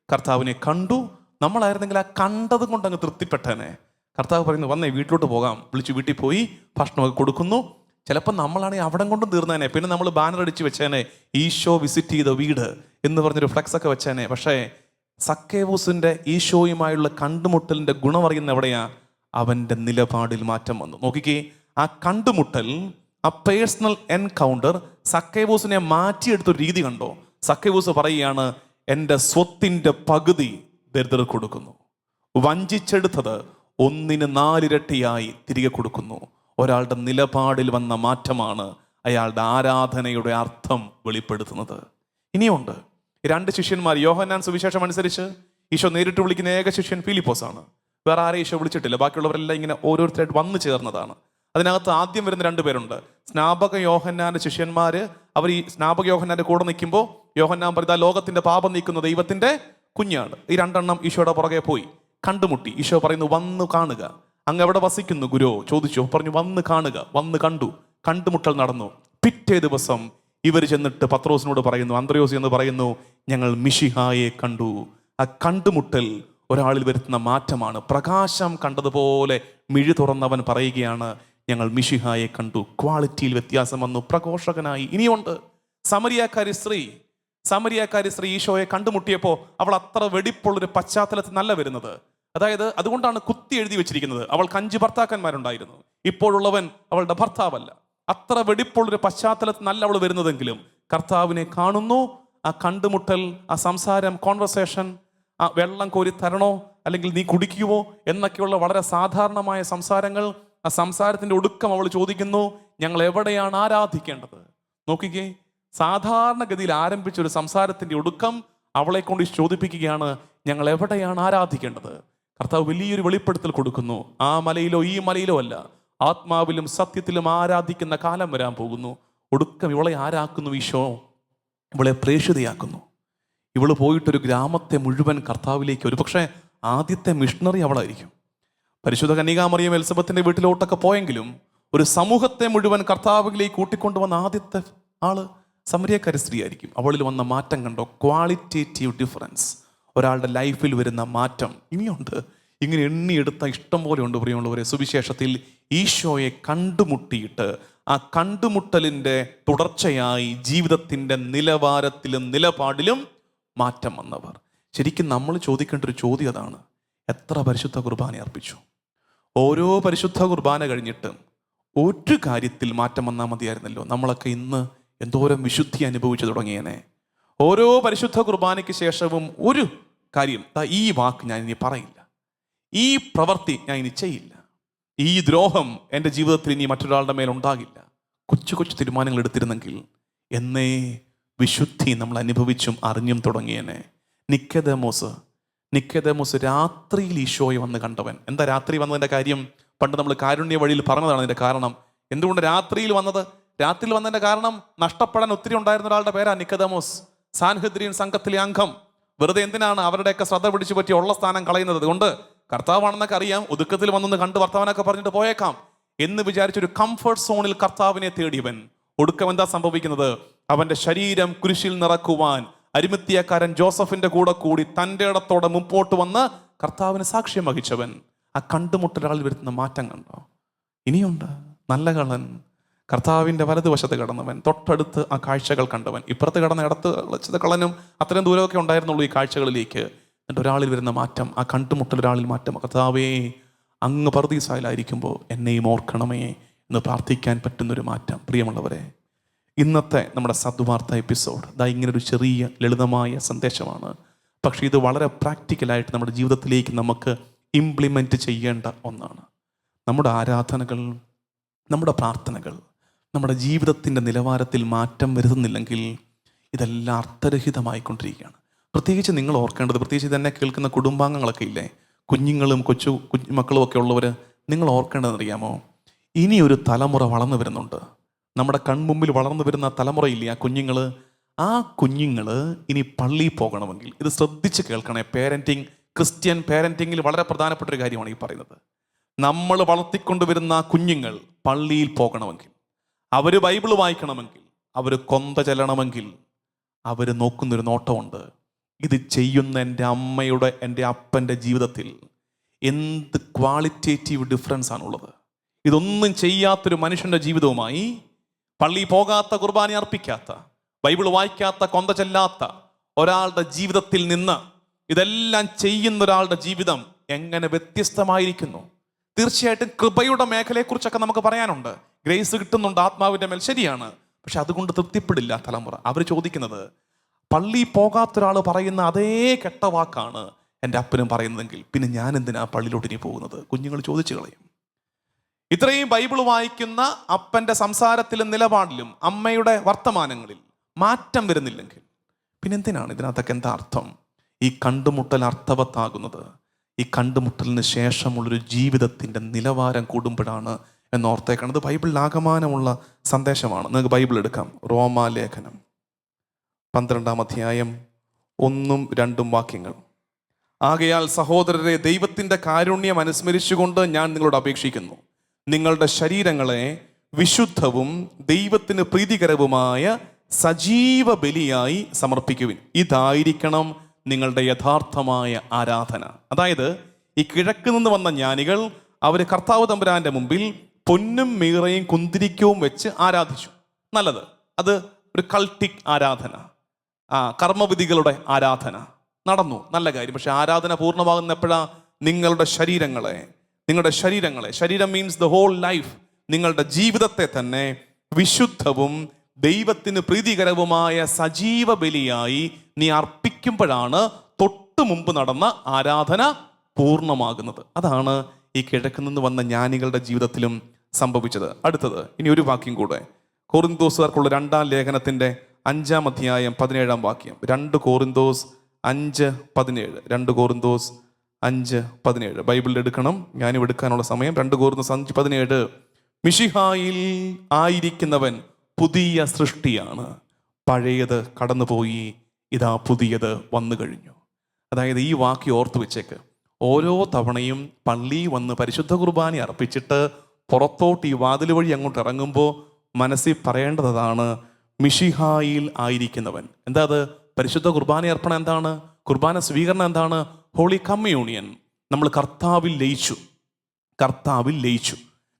കർത്താവിനെ കണ്ടു. നമ്മളായിരുന്നെങ്കിൽ ആ കണ്ടത് കൊണ്ട് അങ്ങ് തൃപ്തിപ്പെട്ടേനെ. കർത്താവ് പറയുന്നു, വന്നേ വീട്ടിലോട്ട് പോകാം. വിളിച്ച് വീട്ടിൽ പോയി ഭക്ഷണമൊക്കെ കൊടുക്കുന്നു. ചിലപ്പോൾ നമ്മളാണെങ്കിൽ അവിടെ കൊണ്ടും തീർന്നേനെ. പിന്നെ നമ്മൾ ബാനർ അടിച്ച് വെച്ചേനെ, ഈശോ വിസിറ്റ് ചെയ്ത വീട് എന്ന് പറഞ്ഞൊരു ഫ്ലെക്സ് ഒക്കെ വെച്ചേനെ. പക്ഷേ സക്കേവൂസിൻ്റെ ഈശോയുമായുള്ള കണ്ടുമുട്ടലിൻ്റെ ഗുണം അറിയുന്ന എവിടെയാ? അവൻ്റെ നിലപാടിൽ മാറ്റം വന്നു. നോക്കിക്കേ, ആ കണ്ടുമുട്ടൽ, ആ പേഴ്സണൽ എൻകൗണ്ടർ സക്കേവൂസിനെ മാറ്റിയെടുത്തൊരു രീതി കണ്ടോ? സക്കേവൂസ് പറയുകയാണ്, എൻ്റെ സ്വത്തിൻ്റെ പകുതി ദരിദ്രർ കൊടുക്കുന്നു, വഞ്ചിച്ചെടുത്തത് 1/4 ഇരട്ടിയായി തിരികെ കൊടുക്കുന്നു. ഒരാളുടെ നിലപാടിൽ വന്ന മാറ്റമാണ് അയാളുടെ ആരാധനയുടെ അർത്ഥം വെളിപ്പെടുത്തുന്നത്. ഇനിയുണ്ട് 2 ശിഷ്യന്മാർ. യോഹന്നാൻ സുവിശേഷം അനുസരിച്ച് ഈശോ നേരിട്ട് വിളിക്കുന്ന ഏക ശിഷ്യൻ ഫിലിപ്പോസാണ്. വേറെ ആരെയും ഈശോ വിളിച്ചിട്ടില്ല. ബാക്കിയുള്ളവരെല്ലാം ഇങ്ങനെ ഓരോരുത്തരായിട്ട് വന്നു ചേർന്നതാണ്. അതിനകത്ത് ആദ്യം വരുന്ന 2 പേരുണ്ട്. സ്നാപക യോഹന്നാന്റെ ശിഷ്യന്മാർ. അവർ ഈ സ്നാപക യോഹന്നാന്റെ കൂടെ നിൽക്കുമ്പോൾ യോഹന്നാൻ പറയുക, ലോകത്തിന്റെ പാപം നീക്കുന്ന ദൈവത്തിന്റെ കുഞ്ഞാണ്. ഈ 2 എണ്ണം ഈശോയുടെ പുറകെ പോയി കണ്ടുമുട്ടി. ഈശോ പറയുന്നു, വന്നു കാണുക. അങ്ങ് എവിടെ വസിക്കുന്നു ഗുരു ചോദിച്ചു. പറഞ്ഞു, വന്ന് കാണുക. വന്ന് കണ്ടു. കണ്ടുമുട്ടൽ നടന്നു. പിറ്റേ ദിവസം ഇവർ ചെന്നിട്ട് പത്രോസിനോട് പറയുന്നു, അന്ത്രയോസ് എന്ന് പറയുന്നു, ഞങ്ങൾ മിശിഹായെ കണ്ടു. ആ കണ്ടുമുട്ടൽ ഒരാളിൽ വരുത്തുന്ന മാറ്റമാണ്. പ്രകാശം കണ്ടതുപോലെ മിഴി തുറന്നവൻ പറയുകയാണ്, ഞങ്ങൾ മിശിഹായെ കണ്ടു. ക്വാളിറ്റിയിൽ വ്യത്യാസം വന്നു, പ്രഘോഷകനായി. ഇനിയുണ്ട് സമരിയാക്കാരി സ്ത്രീ ഈശോയെ കണ്ടുമുട്ടിയപ്പോൾ അവൾ അത്ര വെടിപ്പുള്ളൊരു പശ്ചാത്തലത്തിൽ നല്ല വരുന്നത്. അതായത് അതുകൊണ്ടാണ് കുത്തി എഴുതി വെച്ചിരിക്കുന്നത്, അവൾക്ക് 5 ഭർത്താക്കന്മാരുണ്ടായിരുന്നു, ഇപ്പോഴുള്ളവൻ അവളുടെ ഭർത്താവല്ല. അത്ര വെടിപ്പുള്ളൊരു പശ്ചാത്തലത്തിൽ നല്ല അവൾ വരുന്നതെങ്കിലും കർത്താവിനെ കാണുന്നു. ആ കണ്ടുമുട്ടൽ, ആ സംസാരം, കോൺവെർസേഷൻ, ആ വെള്ളം കോരി തരണോ അല്ലെങ്കിൽ നീ കുടിക്കുവോ എന്നൊക്കെയുള്ള വളരെ സാധാരണമായ സംസാരങ്ങൾ. ആ സംസാരത്തിന്റെ ഒടുക്കം അവൾ ചോദിക്കുന്നു, ഞങ്ങൾ എവിടെയാണ് ആരാധിക്കേണ്ടത്? നോക്കിക്കേ, സാധാരണഗതിയിൽ ആരംഭിച്ച ഒരു സംസാരത്തിന്റെ ഒടുക്കം അവളെ കൊണ്ട് ചോദിപ്പിക്കുകയാണ്, ഞങ്ങൾ എവിടെയാണ് ആരാധിക്കേണ്ടത്? കർത്താവ് വലിയൊരു വെളിപ്പെടുത്തൽ കൊടുക്കുന്നു. ആ മലയിലോ ഈ മലയിലോ അല്ല, ആത്മാവിലും സത്യത്തിലും ആരാധിക്കുന്ന കാലം വരാൻ പോകുന്നു. ഒടുക്കം ഇവളെ ആരാക്കുന്നു? ഈശോ ഇവളെ പ്രേക്ഷിതയാക്കുന്നു. ഇവള് പോയിട്ടൊരു ഗ്രാമത്തെ മുഴുവൻ കർത്താവിലേക്ക്, ഒരു പക്ഷേ ആദ്യത്തെ മിഷണറി അവളായിരിക്കും. പരിശുദ്ധ കന്യകാമറിയം എലിസബത്തിന്റെ വീട്ടിലോട്ടൊക്കെ പോയെങ്കിലും ഒരു സമൂഹത്തെ മുഴുവൻ കർത്താവിലേക്ക് കൂട്ടിക്കൊണ്ടുവന്ന ആദ്യത്തെ ആള് സമരിയക്കാരി സ്ത്രീ ആയിരിക്കും. അവളിൽ വന്ന മാറ്റം കണ്ടോ? ക്വാളിറ്റേറ്റീവ് ഡിഫറൻസ്, ഒരാളുടെ ലൈഫിൽ വരുന്ന മാറ്റം. ഇനിയുണ്ട്, ഇങ്ങനെ എണ്ണിയെടുത്ത ഇഷ്ടം പോലെ ഉണ്ട് പ്രിയമുള്ളവരെ. സുവിശേഷത്തിൽ ഈശോയെ കണ്ടുമുട്ടിയിട്ട് ആ കണ്ടുമുട്ടലിൻ്റെ തുടർച്ചയായി ജീവിതത്തിൻ്റെ നിലവാരത്തിലും നിലപാടിലും മാറ്റം വന്നവർ. ശരിക്കും നമ്മൾ ചോദിക്കേണ്ട ഒരു ചോദ്യം അതാണ്, എത്ര പരിശുദ്ധ കുർബാന അർപ്പിച്ചു? ഓരോ പരിശുദ്ധ കുർബാന കഴിഞ്ഞിട്ടും ഒരു കാര്യത്തിൽ മാറ്റം വന്നാൽ മതിയായിരുന്നല്ലോ, നമ്മളൊക്കെ ഇന്ന് എന്തോരം വിശുദ്ധി അനുഭവിച്ചു തുടങ്ങിയേനെ. ഓരോ പരിശുദ്ധ കുർബാനയ്ക്ക് ശേഷവും ഒരു കാര്യം, ഈ വാക്ക് ഞാൻ ഇനി പറയില്ല, ഈ പ്രവൃത്തി ഞാൻ ഇനി ചെയ്യില്ല, ഈ ദ്രോഹം എൻ്റെ ജീവിതത്തിൽ ഇനി മറ്റൊരാളുടെ മേൽ ഉണ്ടാകില്ല. കൊച്ചു കൊച്ചു തീരുമാനങ്ങൾ എടുത്തിരുന്നെങ്കിൽ എന്നേ വിശുദ്ധി നമ്മൾ അനുഭവിച്ചും അറിഞ്ഞും തുടങ്ങിയേനെ. നിക്കോദേമോസ് രാത്രിയിൽ ഈശോയെ വന്ന് കണ്ടവൻ. എന്താ രാത്രി വന്നതിൻ്റെ കാര്യം? പണ്ട് നമ്മൾ കാരുണ്യ വഴിയിൽ പറഞ്ഞതാണ് അതിൻ്റെ കാരണം. എന്തുകൊണ്ട് രാത്രിയിൽ വന്നത്? രാത്രിയിൽ വന്നതിൻ്റെ കാരണം, നഷ്ടപ്പെടാൻ ഒത്തിരി ഉണ്ടായിരുന്ന ഒരാളുടെ പേരാ നിക്കോദേമോസ്, സാൻഹെദ്രിൻ സംഘത്തിലെ അംഗം. വെറുതെ എന്തിനാണ് അവരുടെയൊക്കെ ശ്രദ്ധ പിടിച്ചു പറ്റി ഉള്ള സ്ഥാനം കളയുന്നത്? അതുകൊണ്ട് കർത്താവാണെന്നൊക്കെ അറിയാം, ഒതുക്കത്തിൽ വന്നൊന്ന് കണ്ട് വർത്തമാനമൊക്കെ പറഞ്ഞിട്ട് പോയേക്കാം എന്ന് വിചാരിച്ചൊരു കംഫർട്ട് സോണിൽ കർത്താവിനെ തേടിയവൻ ഒടുക്കം എന്താ സംഭവിക്കുന്നത്? അവന്റെ ശരീരം കുരിശിൽ നിറക്കുവാൻ അരിമത്തിയക്കാരൻ ജോസഫിന്റെ കൂടെ കൂടി തൻ്റെ ഇടത്തോടെ മുമ്പോട്ട് വന്ന് കർത്താവിന് സാക്ഷ്യം വഹിച്ചവൻ. ആ കണ്ടുമുട്ടൊരാളിൽ വരുത്തുന്ന മാറ്റം കണ്ടോ? ഇനിയുണ്ട്. നല്ല കള്ളൻ കർത്താവിൻ്റെ വലതുവശത്ത് കിടന്നവൻ, തൊട്ടടുത്ത് ആ കാഴ്ചകൾ കണ്ടവൻ. ഇപ്പുറത്ത് കിടന്ന ഇടത്ത് വെച്ചത് കള്ളനും അത്രയും ദൂരമൊക്കെ ഉണ്ടായിരുന്നുള്ളൂ ഈ കാഴ്ചകളിലേക്ക്. എന്നിട്ട് ഒരാളിൽ വരുന്ന മാറ്റം, ആ കണ്ടുമുട്ടൽ ഒരാളിൽ മാറ്റം. കർത്താവേ, അങ്ങ് പറുദീസായിലായിരിക്കുമ്പോൾ എന്നെയും ഓർക്കണമേ എന്ന് പ്രാർത്ഥിക്കാൻ പറ്റുന്നൊരു മാറ്റം. പ്രിയമുള്ളവരെ, ഇന്നത്തെ നമ്മുടെ സദ്വാർത്ത എപ്പിസോഡ് ഇങ്ങനൊരു ചെറിയ ലളിതമായ സന്ദേശമാണ്. പക്ഷേ ഇത് വളരെ പ്രാക്ടിക്കലായിട്ട് നമ്മുടെ ജീവിതത്തിലേക്ക് നമുക്ക് ഇംപ്ലിമെൻറ്റ് ചെയ്യേണ്ട ഒന്നാണ്. നമ്മുടെ ആരാധനകൾ, നമ്മുടെ പ്രാർത്ഥനകൾ നമ്മുടെ ജീവിതത്തിൻ്റെ നിലവാരത്തിൽ മാറ്റം വരുത്തുന്നില്ലെങ്കിൽ ഇതെല്ലാം അർത്ഥരഹിതമായിക്കൊണ്ടിരിക്കുകയാണ്. പ്രത്യേകിച്ച് നിങ്ങൾ ഓർക്കേണ്ടത്, പ്രത്യേകിച്ച് ഇതെന്നെ കേൾക്കുന്ന കുടുംബാംഗങ്ങളൊക്കെ ഇല്ലേ, കുഞ്ഞുങ്ങളും കൊച്ചു മക്കളും ഒക്കെ ഉള്ളവർ, നിങ്ങൾ ഓർക്കേണ്ടതെന്നറിയാമോ? ഇനിയൊരു തലമുറ വളർന്നു വരുന്നുണ്ട്. നമ്മുടെ കൺമുമ്പിൽ വളർന്നു വരുന്ന തലമുറയില്ലേ, ആ കുഞ്ഞുങ്ങൾ ഇനി പള്ളിയിൽ പോകണമെങ്കിൽ, ഇത് ശ്രദ്ധിച്ച് കേൾക്കണേ. പേരൻറ്റിങ്, ക്രിസ്ത്യൻ പേരൻറ്റിങ്ങിൽ വളരെ പ്രധാനപ്പെട്ട ഒരു കാര്യമാണ് ഈ പറയുന്നത്. നമ്മൾ വളർത്തിക്കൊണ്ടുവരുന്ന കുഞ്ഞുങ്ങൾ പള്ളിയിൽ പോകണമെങ്കിൽ, അവർ ബൈബിൾ വായിക്കണമെങ്കിൽ, അവർ കൊന്ത ചെല്ലണമെങ്കിൽ, അവർ നോക്കുന്നൊരു നോട്ടമുണ്ട്. ഇത് ചെയ്യുന്ന എൻ്റെ അമ്മയുടെ, എൻ്റെ അപ്പൻ്റെ ജീവിതത്തിൽ എന്ത് ക്വാളിറ്റേറ്റീവ് ഡിഫറൻസ് ആണുള്ളത്. ഇതൊന്നും ചെയ്യാത്തൊരു മനുഷ്യൻ്റെ ജീവിതവുമായി, പള്ളി പോകാത്ത, കുർബാന അർപ്പിക്കാത്ത, ബൈബിൾ വായിക്കാത്ത, കൊന്ത ചെല്ലാത്ത ഒരാളുടെ ജീവിതത്തിൽ നിന്ന് ഇതെല്ലാം ചെയ്യുന്ന ഒരാളുടെ ജീവിതം എങ്ങനെ വ്യത്യസ്തമായിരിക്കുന്നു. തീർച്ചയായിട്ടും കൃപയുടെ മേഖലയെക്കുറിച്ചൊക്കെ നമുക്ക് പറയാനുണ്ട്. ഗ്രേസ് കിട്ടുന്നുണ്ട് ആത്മാവിൻ്റെ മേൽ, ശരിയാണ്. പക്ഷെ അതുകൊണ്ട് തൃപ്തിപ്പെടില്ല തലമുറ. അവർ ചോദിക്കുന്നത്, പള്ളി പോകാത്തൊരാൾ പറയുന്ന അതേ കെട്ട വാക്കാണ് എൻ്റെ അപ്പനും പറയുന്നതെങ്കിൽ പിന്നെ ഞാൻ എന്തിനാ പള്ളിയിലോട്ട് ഇനി പോകുന്നത്? കുഞ്ഞുങ്ങൾ ചോദിച്ചു കളയും. ഇത്രയും ബൈബിൾ വായിക്കുന്ന അപ്പൻ്റെ സംസാരത്തിലും നിലപാടിലും അമ്മയുടെ വർത്തമാനങ്ങളിൽ മാറ്റം വരുന്നില്ലെങ്കിൽ പിന്നെ എന്തിനാണ്? ഇതിനകത്തൊക്കെ എന്താ അർത്ഥം? ഈ കണ്ടുമുട്ടൽ അർത്ഥവത്താകുന്നത് ഈ കണ്ടുമുട്ടലിന് ശേഷമുള്ളൊരു ജീവിതത്തിൻ്റെ നിലവാരം കൂടുമ്പോഴാണ് എന്നോർത്തേക്കാണ്. ഇത് ബൈബിളിൽ ആകമാനമുള്ള സന്ദേശമാണ്. നിങ്ങൾക്ക് ബൈബിൾ എടുക്കാം. റോമാലേഖനം 12-ാം അധ്യായം 1-2 വാക്യങ്ങൾ. ആകയാൽ സഹോദരരെ, ദൈവത്തിൻ്റെ കാരുണ്യം അനുസ്മരിച്ചുകൊണ്ട് ഞാൻ നിങ്ങളോട് അപേക്ഷിക്കുന്നു, നിങ്ങളുടെ ശരീരങ്ങളെ വിശുദ്ധവും ദൈവത്തിന് പ്രീതികരവുമായ സജീവ ബലിയായി സമർപ്പിക്കുവിൻ. ഇതായിരിക്കണം നിങ്ങളുടെ യഥാർത്ഥമായ ആരാധന. അതായത് ഈ കിഴക്ക് നിന്ന് വന്ന ജ്ഞാനികൾ, അവർ കർത്താവ് തമ്പുരാന്റെ മുമ്പിൽ പൊന്നും മീറയും കുന്തിരിക്കവും വെച്ച് ആരാധിച്ചു. നല്ലത്. അത് ഒരു കൾട്ടിക് ആരാധന, കർമ്മവിധികളുടെ ആരാധന നടന്നു. നല്ല കാര്യം. പക്ഷെ ആരാധന പൂർണ്ണമാകുന്ന എപ്പോഴാ? നിങ്ങളുടെ ശരീരങ്ങളെ, ശരീരം മീൻസ് ദ ഹോൾ ലൈഫ്, നിങ്ങളുടെ ജീവിതത്തെ തന്നെ വിശുദ്ധവും ദൈവത്തിന് പ്രീതികരവുമായ സജീവ ബലിയായി നീ അർപ്പിക്കുമ്പോഴാണ് തൊട്ടു മുമ്പ് നടന്ന ആരാധന പൂർണ്ണമാകുന്നത്. അതാണ് ഈ കിഴക്ക് നിന്ന് വന്ന ജ്ഞാനികളുടെ ജീവിതത്തിലും സംഭവിച്ചത്. അടുത്തത്, ഇനി ഒരു വാക്യം കൂടെ. കൊറിന്തോസുകാർക്കുള്ള 2-ാം ലേഖനത്തിൻ്റെ 5-ാം അധ്യായം 17-ാം വാക്യം. 2 കൊറിന്തോസ് 5:17. 2 കൊറിന്തോസ് 5:17 ബൈബിളിൽ എടുക്കണം. ഞാനും എടുക്കാനുള്ള സമയം. 2 കൊറിന്തോസ് 5:17. മിശിഹായിൽ ആയിരിക്കുന്നവൻ പുതിയ സൃഷ്ടിയാണ്, പഴയത് കടന്നുപോയി, ഇതാ പുതിയത് വന്നു കഴിഞ്ഞു. അതായത് ഈ വാക്യം ഓർത്തു വെച്ചേക്ക്. ഓരോ തവണയും പള്ളി വന്ന് പരിശുദ്ധ കുർബാന അർപ്പിച്ചിട്ട് പുറത്തോട്ട് ഈ വാതിൽ വഴി അങ്ങോട്ട് ഇറങ്ങുമ്പോൾ മനസ്സിൽ പറയേണ്ടതാണ്, മിശിഹായിൽ ആയിരിക്കുന്നവൻ. എന്താ അത്? പരിശുദ്ധ കുർബാന അർപ്പണം എന്താണ്? കുർബാന സ്വീകരണം എന്താണ്? Holy communion. നമ്മൾ കർത്താവിൽ ലയിച്ചു.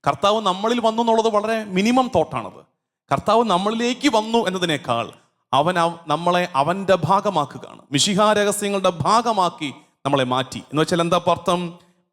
കർത്താവ് നമ്മളിൽ വന്നു എന്നുള്ളത് വളരെ മിനിമം തോട്ടാണത്. കർത്താവ് നമ്മളിലേക്ക് വന്നു എന്നതിനേക്കാൾ നമ്മളെ അവൻ്റെ ഭാഗമാക്കുകയാണ്. മിശിഹാ രഹസ്യങ്ങളുടെ ഭാഗമാക്കി നമ്മളെ മാറ്റി എന്ന് വെച്ചാൽ എന്താ അർത്ഥം?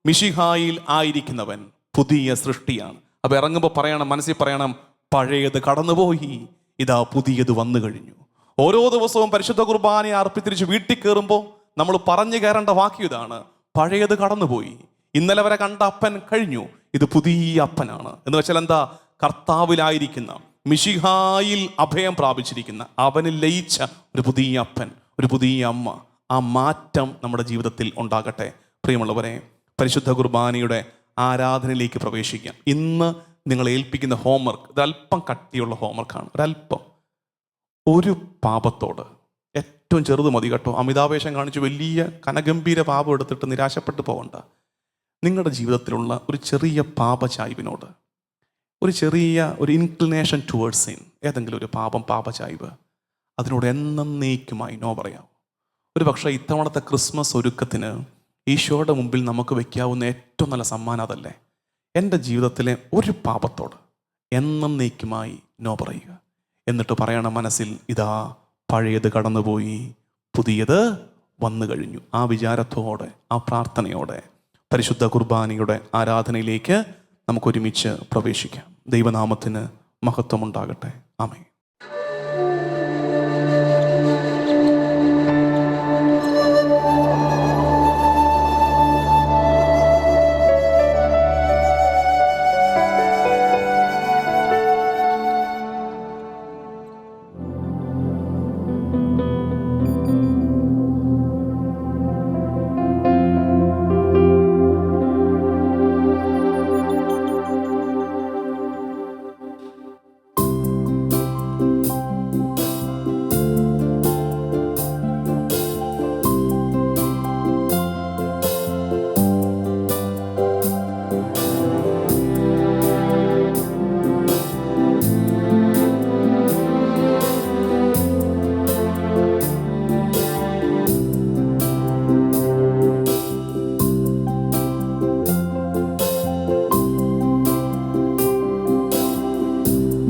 മിശിഹായിൽ ആയിരിക്കുന്നവൻ പുതിയ സൃഷ്ടിയാണ്. അപ്പൊ ഇറങ്ങുമ്പോൾ പറയണം, മനസ്സിൽ പറയണം, പഴയത് കടന്നുപോയി, ഇതാ പുതിയത് വന്നു കഴിഞ്ഞു. ഓരോ ദിവസവും പരിശുദ്ധ കുർബാനയെ അർപ്പിത്തിരിച്ച് വീട്ടിൽ കയറുമ്പോൾ നമ്മൾ പറഞ്ഞു കയറേണ്ട വാക്യം ഇതാണ്: പഴയത് കടന്നുപോയി, ഇന്നലെ വരെ കണ്ട അപ്പൻ കഴിഞ്ഞു, ഇത് പുതിയ അപ്പനാണ്. എന്ന് വെച്ചാൽ എന്താ? കർത്താവിലായിരിക്കുന്ന, മിശിഹായിൽ അഭയം പ്രാപിച്ചിരിക്കുന്ന, അവനിൽ ലയിച്ച ഒരു പുതിയ അപ്പൻ, ഒരു പുതിയ അമ്മ. ആ മാറ്റം നമ്മുടെ ജീവിതത്തിൽ ഉണ്ടാകട്ടെ. പ്രിയമുള്ളവരെ, പരിശുദ്ധ കുർബാനയുടെ ആരാധനയിലേക്ക് പ്രവേശിക്കാം. ഇന്ന് നിങ്ങൾ ഏൽപ്പിക്കുന്ന ഹോംവർക്ക് ഒരല്പം കട്ടിയുള്ള ഹോംവർക്കാണ്. ഒരു പാപത്തോട്, ഏറ്റവും ചെറുത് മതി കേട്ടോ, അമിതാവേശം കാണിച്ച് വലിയ കനഗംഭീര പാപം എടുത്തിട്ട് നിരാശപ്പെട്ടു പോകണ്ട. നിങ്ങളുടെ ജീവിതത്തിലുള്ള ഒരു ചെറിയ പാപചായ്വിനോട്, ഒരു ചെറിയ ഇൻക്ലിനേഷൻ ടുവേർഡ്സ് സിൻ, ഏതെങ്കിലും ഒരു പാപചായ്വ്, അതിനോട് എന്നേക്കുമായി നോ പറയാം. ഒരു പക്ഷേ ഇത്തവണത്തെ ക്രിസ്മസ് ഒരുക്കത്തിന് ഈശോയുടെ മുമ്പിൽ നമുക്ക് വയ്ക്കാവുന്ന ഏറ്റവും നല്ല സമ്മാനം അതല്ലേ? എൻ്റെ ജീവിതത്തിലെ ഒരു പാപത്തോട് എന്നേക്കുമായി നോ പറയുക. എന്നിട്ട് പറയണം മനസ്സിൽ, ഇതാ പഴയത് കടന്നുപോയി, പുതിയത് വന്നു കഴിഞ്ഞു. ആ വിചാരത്തോടെ, ആ പ്രാർത്ഥനയോടെ പരിശുദ്ധ കുർബാനയുടെ ആരാധനയിലേക്ക് നമുക്കൊരുമിച്ച് പ്രവേശിക്കാം. ദൈവനാമത്തിന് മഹത്വമുണ്ടാകട്ടെ. ആമേൻ.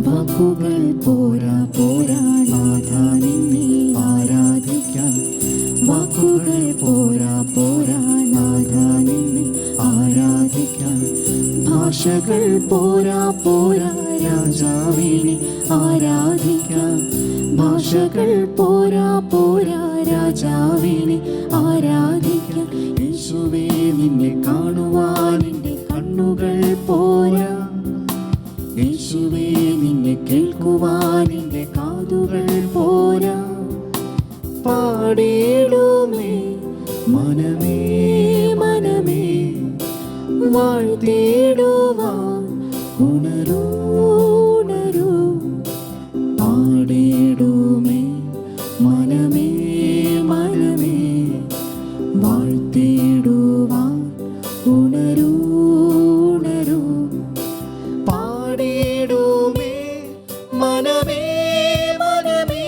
വാക്കുകൾ പോരാ പോരാ നാഥാ നിന്നെ ആരാധിക്കാം. വാക്കുകൾ പോരാ പോരാ നാഥാ നിന്നെ ആരാധിക്കാം. ഭാഷകൾ പോരാ പോരാ രാജാവിനെ ആരാധിക്കാം. ഭാഷകൾ പോരാ പോരാ രാജാവിനെ ആരാധിക്കാം. യേശുവേ നിന്നെ കാണുവാൻ എൻ്റെ കണ്ണുകൾ പോരാ. യേശുവേ നിന്നെ കേൾക്കുവാൻ എൻ്റെ കാതുകൾ പോരാ. പാടിടുമേ മനമേ മനമേ, വാഴ്ത്തിടുവാൻ ഉണരൂ ഉണരൂ. പാടിടുമേ മനമേ മനമേ, വാഴ്ത്തിടുവാൻ ഉണരൂ ഉണരൂ. പാടിടുമേ മനമേ മനമേ,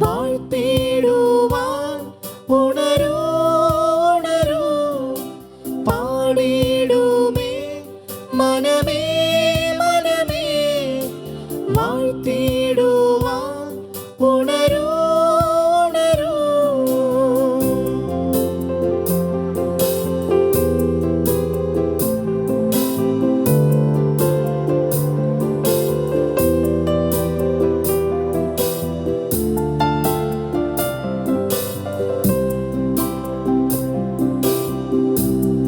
വാഴ്ത്തിടുവാൻ ഉണരൂ ഉണരൂ. പാടിടുമേ മനമേ മനമേ, വാഴ്ത്തിടുവാൻ ഉണരൂ ഉണരൂ.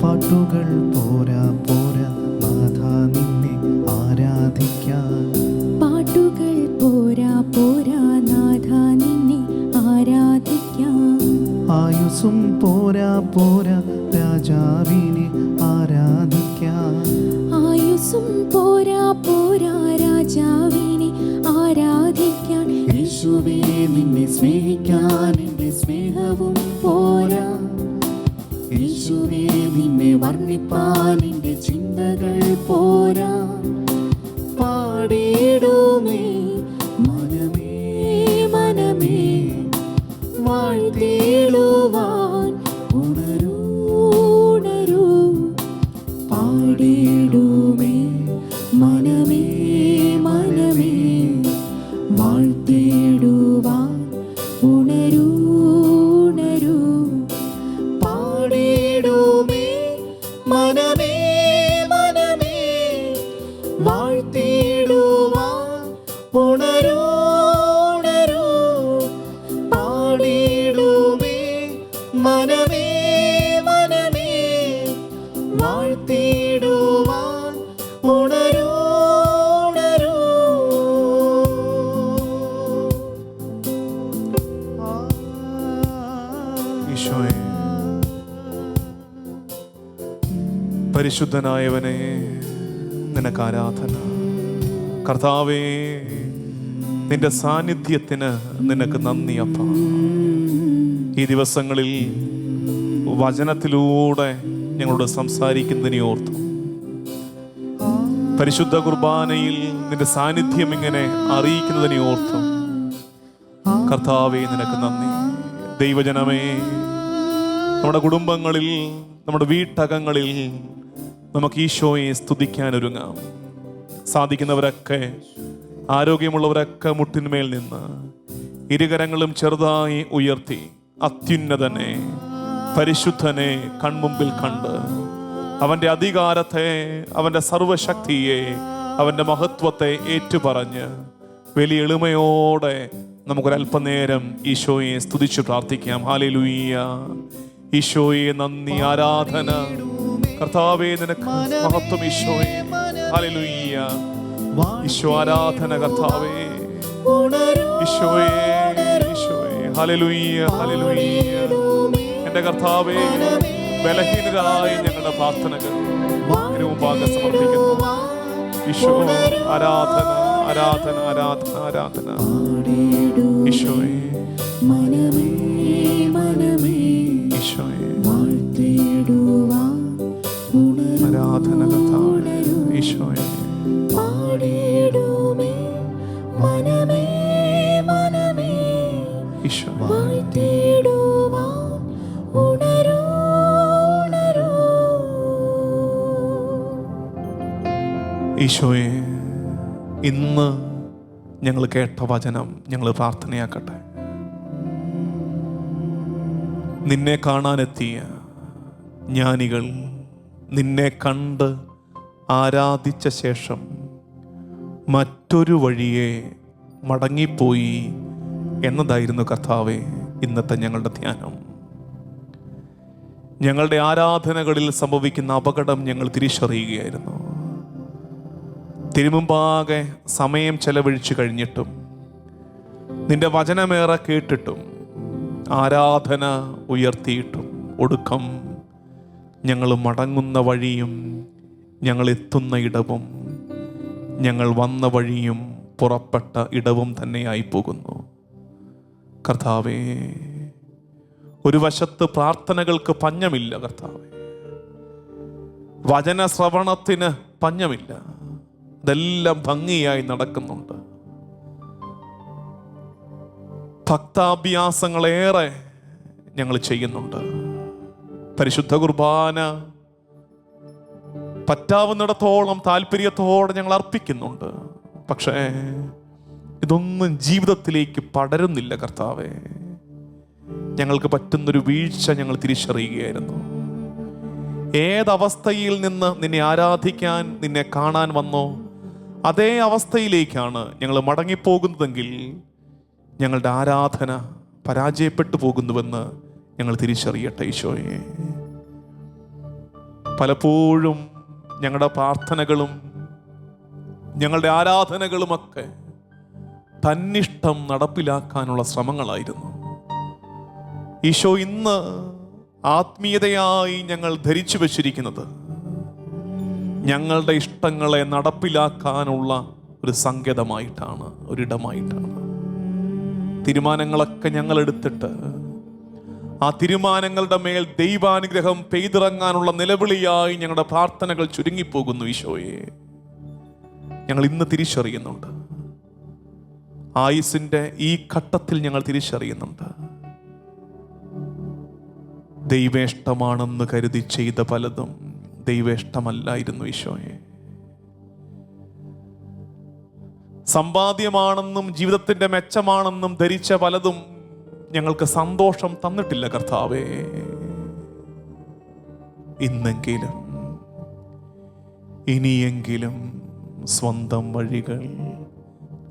പാട്ടുകൾ പോരാ പോരാ നാഥാ നിന്നെ ആരാധിക്കാം. പാട്ടുകൾ പോരാ പോരാ നാഥാ നിന്നെ ആരാധിക്കാം. ആയുസ്സും പോരാ പോരാ രാജാവിനെ ആരാധിക്കാം. ആയുസ്സും പോരാ പോരാ രാജാവിനെ ആരാധിക്കാൻ. യേശുവേ നിന്നെ സ്നേഹിക്കാൻ എൻ്റെ സ്നേഹവും പോരാ. യേശുവേ നിന്നെ വർണ്ണിപ്പാൻ എൻ്റെ ചിന്തകൾ പോരാ. പാടിടുമേ മനമേ മനമേ, വാഴ്ത്തിടുവാൻ ഉണരൂ ഉണരൂ. പാടിടുമേ മനമേ മനമേ, വാഴ്ത്തിടുവാൻ ഉണരൂ ഉണരൂ. പാടിടുമേ മനമേ മനമേ, വാഴ്ത്തിടുവാൻ ഉണരൂ ഉണരൂ. പാടിടുമേ മനമേ മനമേ, വാഴ്ത്തിടുവാൻ ഉണരൂ ഉണരൂ. ഈശോയെ, പരിശുദ്ധനായവനെ, നിനക്ക് ആരാധന. കർത്താവേ, നിന്റെ സാന്നിധ്യത്തിന് നിനക്ക് നന്ദി അപ്പാ. ഈ ദിവസങ്ങളിൽ വചനത്തിലൂടെ ഞങ്ങളോട് സംസാരിക്കുന്നതിനെ ഓർത്തു. പരിശുദ്ധ കുർബാനയിൽ നിന്റെ സാന്നിധ്യം ഇങ്ങനെ അറിയിക്കുന്നതിനെ ഓർത്തു കർത്താവേ നിനക്ക് നന്ദി. ദൈവജനമേ, നമ്മുടെ കുടുംബങ്ങളിൽ, നമ്മുടെ വീട്ടകങ്ങളിൽ നമുക്ക് ഈശോയെ സ്തുതിക്കാനൊരുങ്ങാം. സാധിക്കുന്നവരൊക്കെ, ആരോഗ്യമുള്ളവരൊക്കെ മുട്ടിന്മേൽ നിന്ന് ഇരുകരങ്ങളും ചെറുതായി ഉയർത്തി അത്യുന്നതനെ, പരിശുദ്ധനെ കൺമുമ്പിൽ കണ്ട് അവൻ്റെ അധികാരത്തെ, അവൻ്റെ സർവശക്തിയെ, അവൻ്റെ മഹത്വത്തെ ഏറ്റുപറഞ്ഞ് വലിയ എളിമയോടെ നമുക്കൊരല്പനേരം ഈശോയെ സ്തുതിച്ച് പ്രാർത്ഥിക്കാം. ഹല്ലേലൂയ. ഈശോയെ നന്ദി, ആരാധന. കർത്താവേ നിനക്ക് മഹത്വം ഈശോയെ. ഹല്ലേലൂയ. ഈശോ ആരാധന കർത്താവേ. ഈശോയെ, ഈശോയെ. Hallelujah, hallelujah. എൻ്റെ കർത്താവേ, ബലഹീനരായ ഞങ്ങളുടെ പ്രാർത്ഥനകൾ മുമ്പാകെ സമർപ്പിക്കുന്നു. ഈശോ ആരാധന, ആരാധന, ആരാധന, ആരാധന. ഈശോയെ, ഈശോയെ ആരാധന കർത്താവേ. ഈശോയെ ഈശോയെ, ഇന്ന് ഞങ്ങൾ കേട്ട വചനം ഞങ്ങൾ പ്രാർത്ഥനയാക്കട്ടെ. നിന്നെ കാണാനെത്തിയ ജ്ഞാനികൾ നിന്നെ കണ്ട് ആരാധിച്ച ശേഷം മറ്റൊരു വഴിയെ മടങ്ങിപ്പോയി എന്നതായിരുന്നു കർത്താവേ ഇന്നത്തെ ഞങ്ങളുടെ ധ്യാനം. ഞങ്ങളുടെ ആരാധനകളിൽ സംഭവിക്കുന്ന അപകടം ഞങ്ങൾ തിരിച്ചറിയുകയായിരുന്നു. തിരുമുമ്പാകെ സമയം ചെലവഴിച്ചു കഴിഞ്ഞിട്ടും നിന്റെ വചനമേറെ കേട്ടിട്ടും ആരാധന ഉയർത്തിയിട്ടും ഒടുക്കം ഞങ്ങൾ മടങ്ങുന്ന വഴിയും ഞങ്ങൾ എത്തുന്ന ഇടവും ഞങ്ങൾ വന്ന വഴിയും പുറപ്പെട്ട ഇടവും തന്നെയായി പോകുന്നു. കർത്താവേ, ഒരു വശത്ത് പ്രാർത്ഥനകൾക്ക് പഞ്ഞമില്ല കർത്താവേ, വചന ശ്രവണത്തിന് പഞ്ഞമില്ല, ഇതെല്ലാം ഭംഗിയായി നടക്കുന്നുണ്ട്. ഭക്താഭ്യാസങ്ങളേറെ ഞങ്ങൾ ചെയ്യുന്നുണ്ട്. പരിശുദ്ധ കുർബാന പറ്റാവുന്നിടത്തോളം താല്പര്യത്തോടെ ഞങ്ങൾ അർപ്പിക്കുന്നുണ്ട്. പക്ഷേ ഇതൊന്നും ജീവിതത്തിലേക്ക് പടരുന്നില്ല കർത്താവേ. ഞങ്ങൾക്ക് പറ്റുന്നൊരു വീഴ്ച ഞങ്ങൾ തിരിച്ചറിയുകയായിരുന്നു. ഏതവസ്ഥയിൽ നിന്ന് നിന്നെ ആരാധിക്കാൻ, നിന്നെ കാണാൻ വന്നോ അതേ അവസ്ഥയിലേക്കാണ് ഞങ്ങൾ മടങ്ങിപ്പോകുന്നതെങ്കിൽ ഞങ്ങളുടെ ആരാധന പരാജയപ്പെട്ടു പോകുന്നുവെന്ന് ഞങ്ങൾ തിരിച്ചറിയട്ടെ ഈശോയെ. പലപ്പോഴും ഞങ്ങളുടെ പ്രാർത്ഥനകളും ഞങ്ങളുടെ ആരാധനകളുമൊക്കെ തന്നിഷ്ടം നടപ്പിലാക്കാനുള്ള ശ്രമങ്ങളായിരുന്നു. ഈശോ ഇന്ന് ആത്മീയതയായി ഞങ്ങൾ ധരിച്ചു വച്ചിരിക്കുന്നത് ഞങ്ങളുടെ ഇഷ്ടങ്ങളെ നടപ്പിലാക്കാനുള്ള ഒരു സങ്കേതമായിട്ടാണ്, ഒരിടമായിട്ടാണ്. തീരുമാനങ്ങളൊക്കെ ഞങ്ങൾ എടുത്തിട്ട് ആ തീരുമാനങ്ങളുടെ മേൽ ദൈവാനുഗ്രഹം പെയ്തിറങ്ങാനുള്ള നിലവിളിയായി ഞങ്ങളുടെ പ്രാർത്ഥനകൾ ചുരുങ്ങിപ്പോകുന്നു. ഈശോയെ, ഞങ്ങൾ ഇന്ന് തിരിച്ചറിയുന്നുണ്ട്. ആയുസിന്റെ ഈ ഘട്ടത്തിൽ ഞങ്ങൾ തിരിച്ചറിയുന്നുണ്ട്, ദൈവേഷ്ടമാണെന്ന് കരുതി ചെയ്ത പലതും ദൈവേഷ്ടമല്ലായിരുന്നു. ഈശോയെ, സമ്പാദ്യമാണെന്നും ജീവിതത്തിന്റെ മെച്ചമാണെന്നും ധരിച്ച പലതും ഞങ്ങൾക്ക് സന്തോഷം തന്നിട്ടില്ല കർത്താവേ. ഇന്നെങ്കിലും ഇനിയെങ്കിലും സ്വന്തം വഴികൾ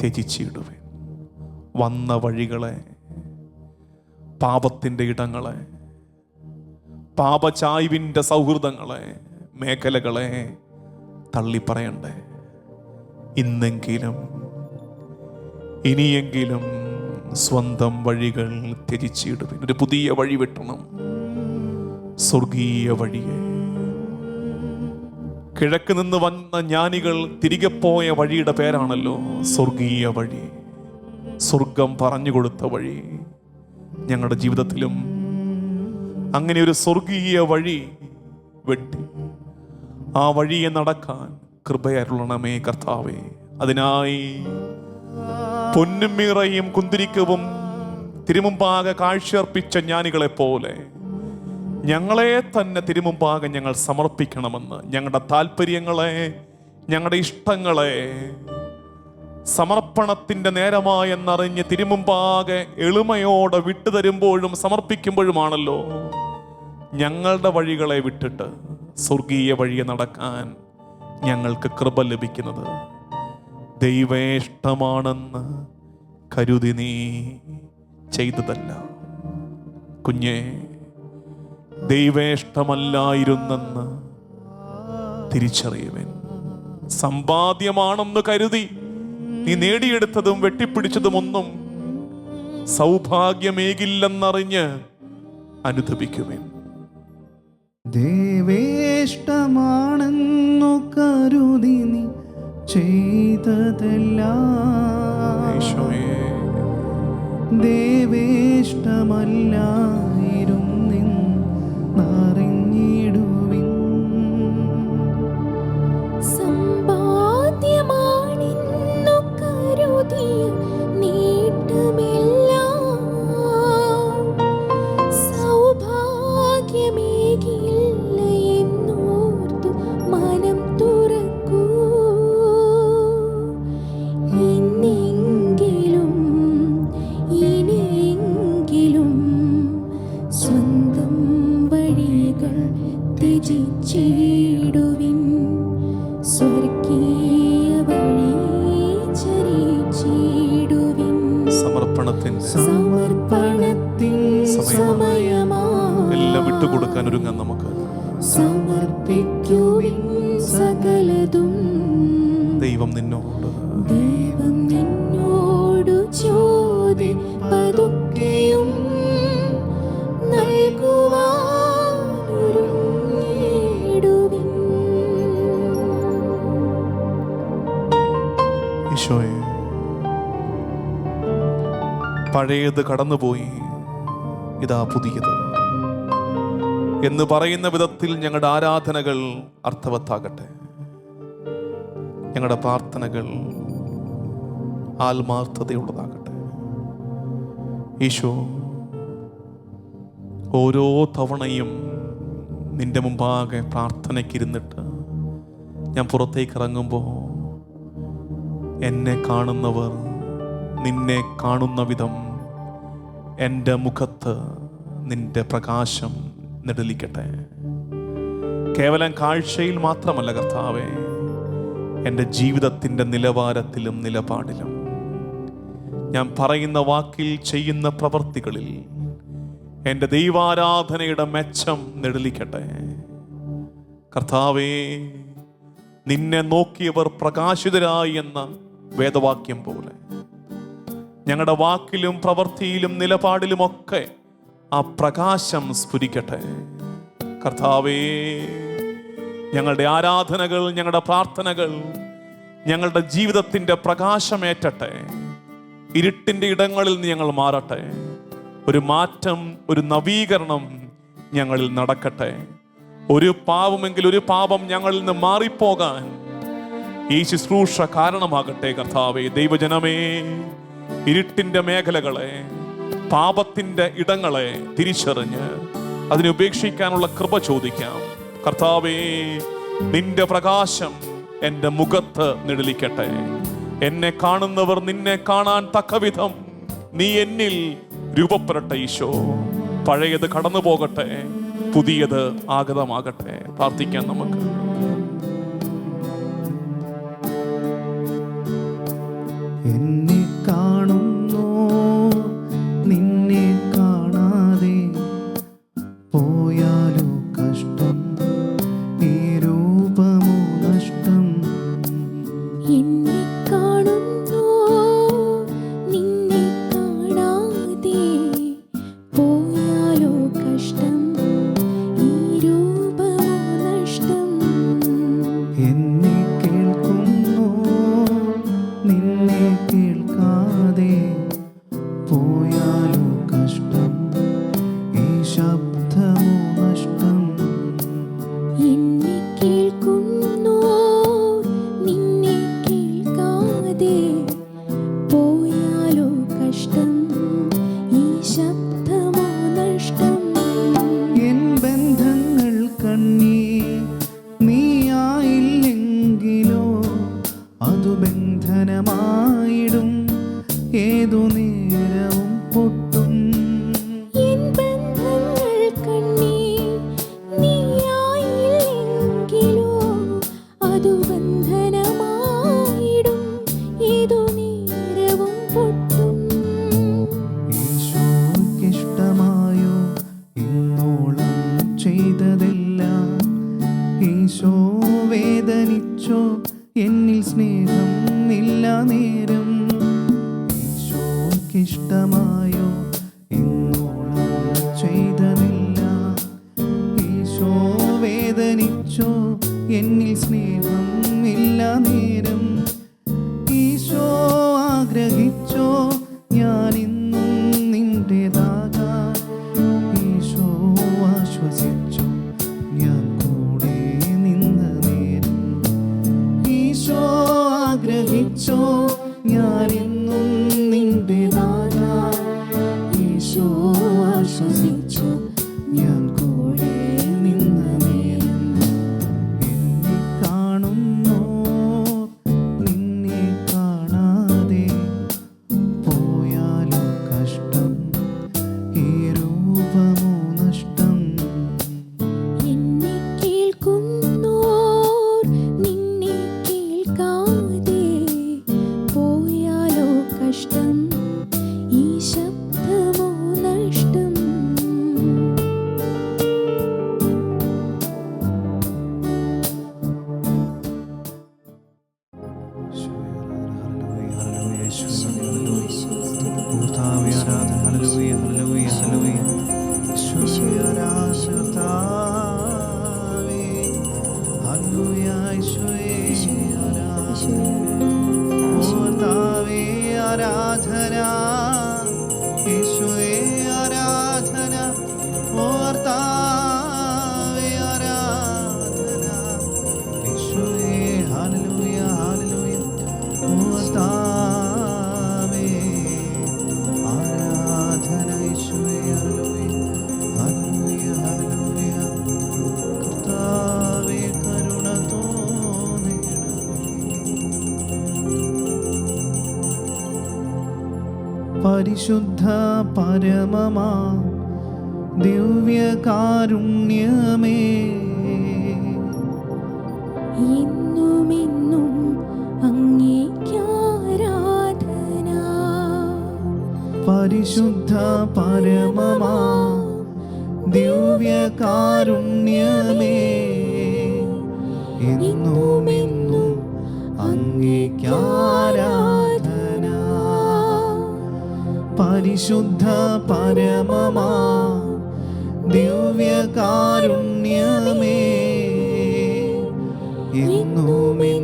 ത്യജിച്ചിടുവൻ. വന്ന വഴികളെ, പാപത്തിൻ്റെ ഇടങ്ങളെ, പാപചായ്വിൻ്റെ സൗഹൃദങ്ങളെ, മേഖലകളെ തള്ളിപ്പറയണ്ടേ. ഇന്നെങ്കിലും ഇനിയെങ്കിലും സ്വന്തം വഴികൾ ത്യജിച്ചിടുവിൻ. ഒരു പുതിയ വഴി വെട്ടണം, സ്വർഗീയ വഴിയെ. കിഴക്ക് നിന്ന് വന്ന ജ്ഞാനികൾ തിരികെ പോയ വഴിയുടെ പേരാണല്ലോ സ്വർഗീയ വഴി, സ്വർഗം പറഞ്ഞു കൊടുത്ത വഴി. ഞങ്ങളുടെ ജീവിതത്തിലും അങ്ങനെ ഒരു സ്വർഗീയ വഴി വെട്ടി ആ വഴിയെ നടക്കാൻ കൃപയരുളണമേ കർത്താവേ. അതിനായി പൊന്നും മീറയും കുന്തിരിക്കവും തിരുമുമ്പാകെ കാഴ്ചയർപ്പിച്ച ജ്ഞാനികളെ പോലെ ഞങ്ങളെ തന്നെ തിരുമുമ്പാകെ ഞങ്ങൾ സമർപ്പിക്കണമെന്ന്, ഞങ്ങളുടെ താല്പര്യങ്ങളെ, ഞങ്ങളുടെ ഇഷ്ടങ്ങളെ സമർപ്പണത്തിൻ്റെ നേരമായെന്നറിഞ്ഞ് തിരുമുമ്പാകെ എളിമയോടെ വിട്ടുതരുമ്പോഴും സമർപ്പിക്കുമ്പോഴുമാണല്ലോ ഞങ്ങളുടെ വഴികളെ വിട്ടിട്ട് സ്വർഗീയ വഴിയെ നടക്കാൻ ഞങ്ങൾക്ക് കൃപ ലഭിക്കുന്നത്. ദൈവേഷ്ടമാണെന്ന് കരുതി നീ ചെയ്തതല്ല കുഞ്ഞേ, ദൈവേഷ്ടമല്ലായിരുന്നെന്ന് തിരിച്ചറിയുവൻ. സമ്പാദ്യമാണെന്ന് കരുതി നീ നേടിയെടുത്തതും വെട്ടിപ്പിടിച്ചതുമൊന്നും സൗഭാഗ്യമേകില്ലെന്നറിഞ്ഞ് അനുദപിക്കുവൻ. ദേവേഷ്ടമാണെന്നു കരുതി നീ ചെയ്തതെല്ലാം ദേവേഷ്ടമല്ലായിരുന്നെന്നറിഞ്ഞിടുവിൻ. സമ്പാദ്യമാണെന്നു കരുതിയ നേട്ടമെല്ലാം സൗഭാഗ്യമേകില്ല എന്നോർത്തു മനം തുറക്കൂ. ഇനിയെങ്കിലും സ്വന്തം വഴികൾ ത്യജിച്ചിടുവിൻ. സ്വർഗീയ വഴി ചരിച്ചിടുവിൻ. സമർപ്പണത്തിന്റെ സമയമാ എല്ലാം വിട്ടുകൊടുക്കാൻ ഒരുങ്ങാൻ നമുക്ക്. സമർപ്പിക്കുവിൻ സകലതും. ദൈവം നിന്നോട് ചോദിപ്പതൊക്കെയും നൽകുവാനൊരുങ്ങിടുവിൻ. ഈശോയെ, പഴയത് കടന്നുപോയി, ഇതാ പുതിയത് എന്ന് പറയുന്ന വിധത്തിൽ ഞങ്ങളുടെ ആരാധനകൾ അർത്ഥവത്താകട്ടെ. ഞങ്ങളുടെ പ്രാർത്ഥനകൾ ആത്മാർത്ഥതയുള്ളതാകട്ടെ. ഈശോ, ഓരോ തവണയും നിന്റെ മുമ്പാകെ പ്രാർത്ഥനയ്ക്കിരുന്നിട്ട് ഞാൻ പുറത്തേക്ക് ഇറങ്ങുമ്പോൾ എന്നെ കാണുന്നവർ നിന്നെ കാണുന്ന വിധം എൻ്റെ മുഖത്ത് നിന്റെ പ്രകാശം നിഴലിക്കട്ടെ. കേവലം കാഴ്ചയിൽ മാത്രമല്ല കർത്താവേ, എൻ്റെ ജീവിതത്തിൻ്റെ നിലവാരത്തിലും നിലപാടിലും, ഞാൻ പറയുന്ന വാക്കിൽ, ചെയ്യുന്ന പ്രവർത്തികളിൽ എൻ്റെ ദൈവാരാധനയുടെ മെച്ചം നിഴലിക്കട്ടെ. കർത്താവേ, നിന്നെ നോക്കിയവർ പ്രകാശിതരായി എന്ന വേദവാക്യം പോലെ ഞങ്ങളുടെ വാക്കിലും പ്രവൃത്തിയിലും നിലപാടിലുമൊക്കെ ആ പ്രകാശം സ്ഫുരിക്കട്ടെ. കർത്താവേ, ഞങ്ങളുടെ ആരാധനകൾ, ഞങ്ങളുടെ പ്രാർത്ഥനകൾ ഞങ്ങളുടെ ജീവിതത്തിൻ്റെ പ്രകാശമേറ്റട്ടെ. ഇരുട്ടിൻ്റെ ഇടങ്ങളിൽ നിന്ന് ഞങ്ങൾ മാറട്ടെ. ഒരു മാറ്റം, ഒരു നവീകരണം ഞങ്ങളിൽ നടക്കട്ടെ. ഒരു പാപം ഞങ്ങളിൽ നിന്ന് മാറിപ്പോകാൻ ഈ ശുശ്രൂഷ കാരണമാകട്ടെ. കർത്താവേ, ദൈവജനമേ, ഇരുട്ടിൻ്റെ മേഖലകളെ, പാപത്തിൻ്റെ ഇടങ്ങളെ തിരിച്ചറിഞ്ഞ് അതിനെ ഉപേക്ഷിക്കാനുള്ള കൃപ ചോദിക്കാം. കർത്താവേ, നിന്റെ പ്രകാശം എൻ്റെ മുഖത്ത് നിഴലിക്കട്ടെ. എന്നെ കാണുന്നവർ നിന്നെ കാണാൻ തക്കവിധം നീ എന്നിൽ രൂപപ്പെടട്ടെ. ഈശോ, പഴയത് കടന്നു പോകട്ടെ, പുതിയത് ആഗതമാകട്ടെ. പ്രാർത്ഥിക്കാൻ നമുക്ക്. എന്നെ കാണുന്നോ നിന്നെ കാണാതെ പോയാലോ കഷ്ടം, ഈ രൂപമോ നഷ്ടം. എന്നെ കാണുന്നു നിന്നെ കാണാതെ പോയാലോ കഷ്ടം, ഈ രൂപമോ നഷ്ടം. എന്നിൽ സ്നേഹം ഇല്ല നേരം. ഈശോയ്ക്കിഷ്ടമായോ ഇന്നോളം ചെയ്തതില്ല. ഈശോ വേദനിച്ചോ എന്നിൽ സ്നേഹം ഇല്ല നേരം. ഈശോ ആഗ്രഹിച്ചോ ഞാനിന്നും നിന്റേതാകാൻ. ഈശോ ആശ്വസിച്ചോ ഞാൻ കൂടെ നിന്ന നേരം. ഈശോ ആഗ്രഹിച്ചോ ഞാനിന്നും നിന്റേതാകാൻ. ഈശോ ആശ്വസിച്ചോ ഞാൻ കൂടെ നിന്ന നേരം. എന്നെ കാണുന്നോ നിന്നെ കാണാതെ പോയാലോ കഷ്ടം, ഈ രൂപമോ നഷ്ടം. എന്നെ കേൾക്കുന്നോർ നിന്നെ കേൾക്കാതെ പോയാലോ കഷ്ടം, ഈ ശബ്ദമോ നഷ്ടം. കർത്താവേ ആരാധന. Hallelujah, hallelujah, hallelujah. ഈശോയെ ആരാധന കർത്താവേ. ഹല്ലേലൂയ, ഈശോയെ ആരാധന. കർത്താവേ ആരാധന. ഈശോയെ ആരാധന. കർത്താവേ ആരാധന. ഈശോയെ ഹല്ലേലൂയ, ഹല്ലേലൂയ. കർത്താവേ ആരാധന. ഈശോയെ ഹല്ലേലൂയ, ഹല്ലേലൂയ, ഹല്ലേലൂയ. കർത്താവേ കരുണ തോന്നിയിടണമേ. പരിശുദ്ധ പരമമാ ദിവ്യകാരുണ്യമേ, എന്നുമെന്നും അങ്ങേക്കാരാധന. പരിശുദ്ധ പരമമാ ദിവ്യകാരുണ്യമേ, എന്നുമെന്നും അങ്ങേക്കാരാധന. പരിശുദ്ധ പരമമാ ദിവ്യകാരുണ്യമേ, എന്നുമെന്നും